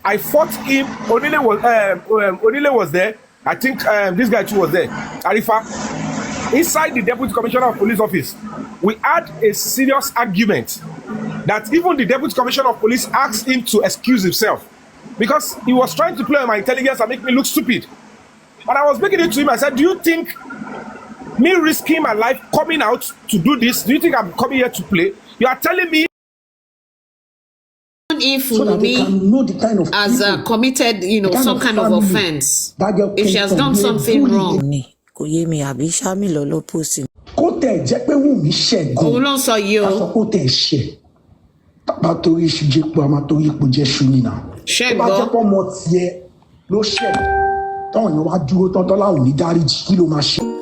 I fought him. Onile was there. I think this guy too was there. Arifa. Inside the Deputy Commissioner of Police office, we had a serious argument that even the Deputy Commissioner of Police asked him to excuse himself because he was trying to play on my intelligence and make me look stupid. And I was making it to him. I said, do you think me risking my life coming out to do this, do you think I'm coming here to play? You are telling me if Wunmi kind of has committed, some kind of offense, if she has done something wrong. Kó tẹ̀ jẹ́ pé Wunmi ṣẹ̀ gan. Òun ló ń sọ yìí o. Ká sọ kó tẹ̀ ṣẹ̀. Bá torí iṣu jẹ́ pé a máa torí ipò jẹ́ ṣu nínà. Ṣé gbọ́? Tó bá jẹ́ pé ọmọ tiẹ̀ ló ṣẹ̀. Táwọn èèyàn wá dúró tán tán láwọn ò ní dáríjì kí ló máa ṣe.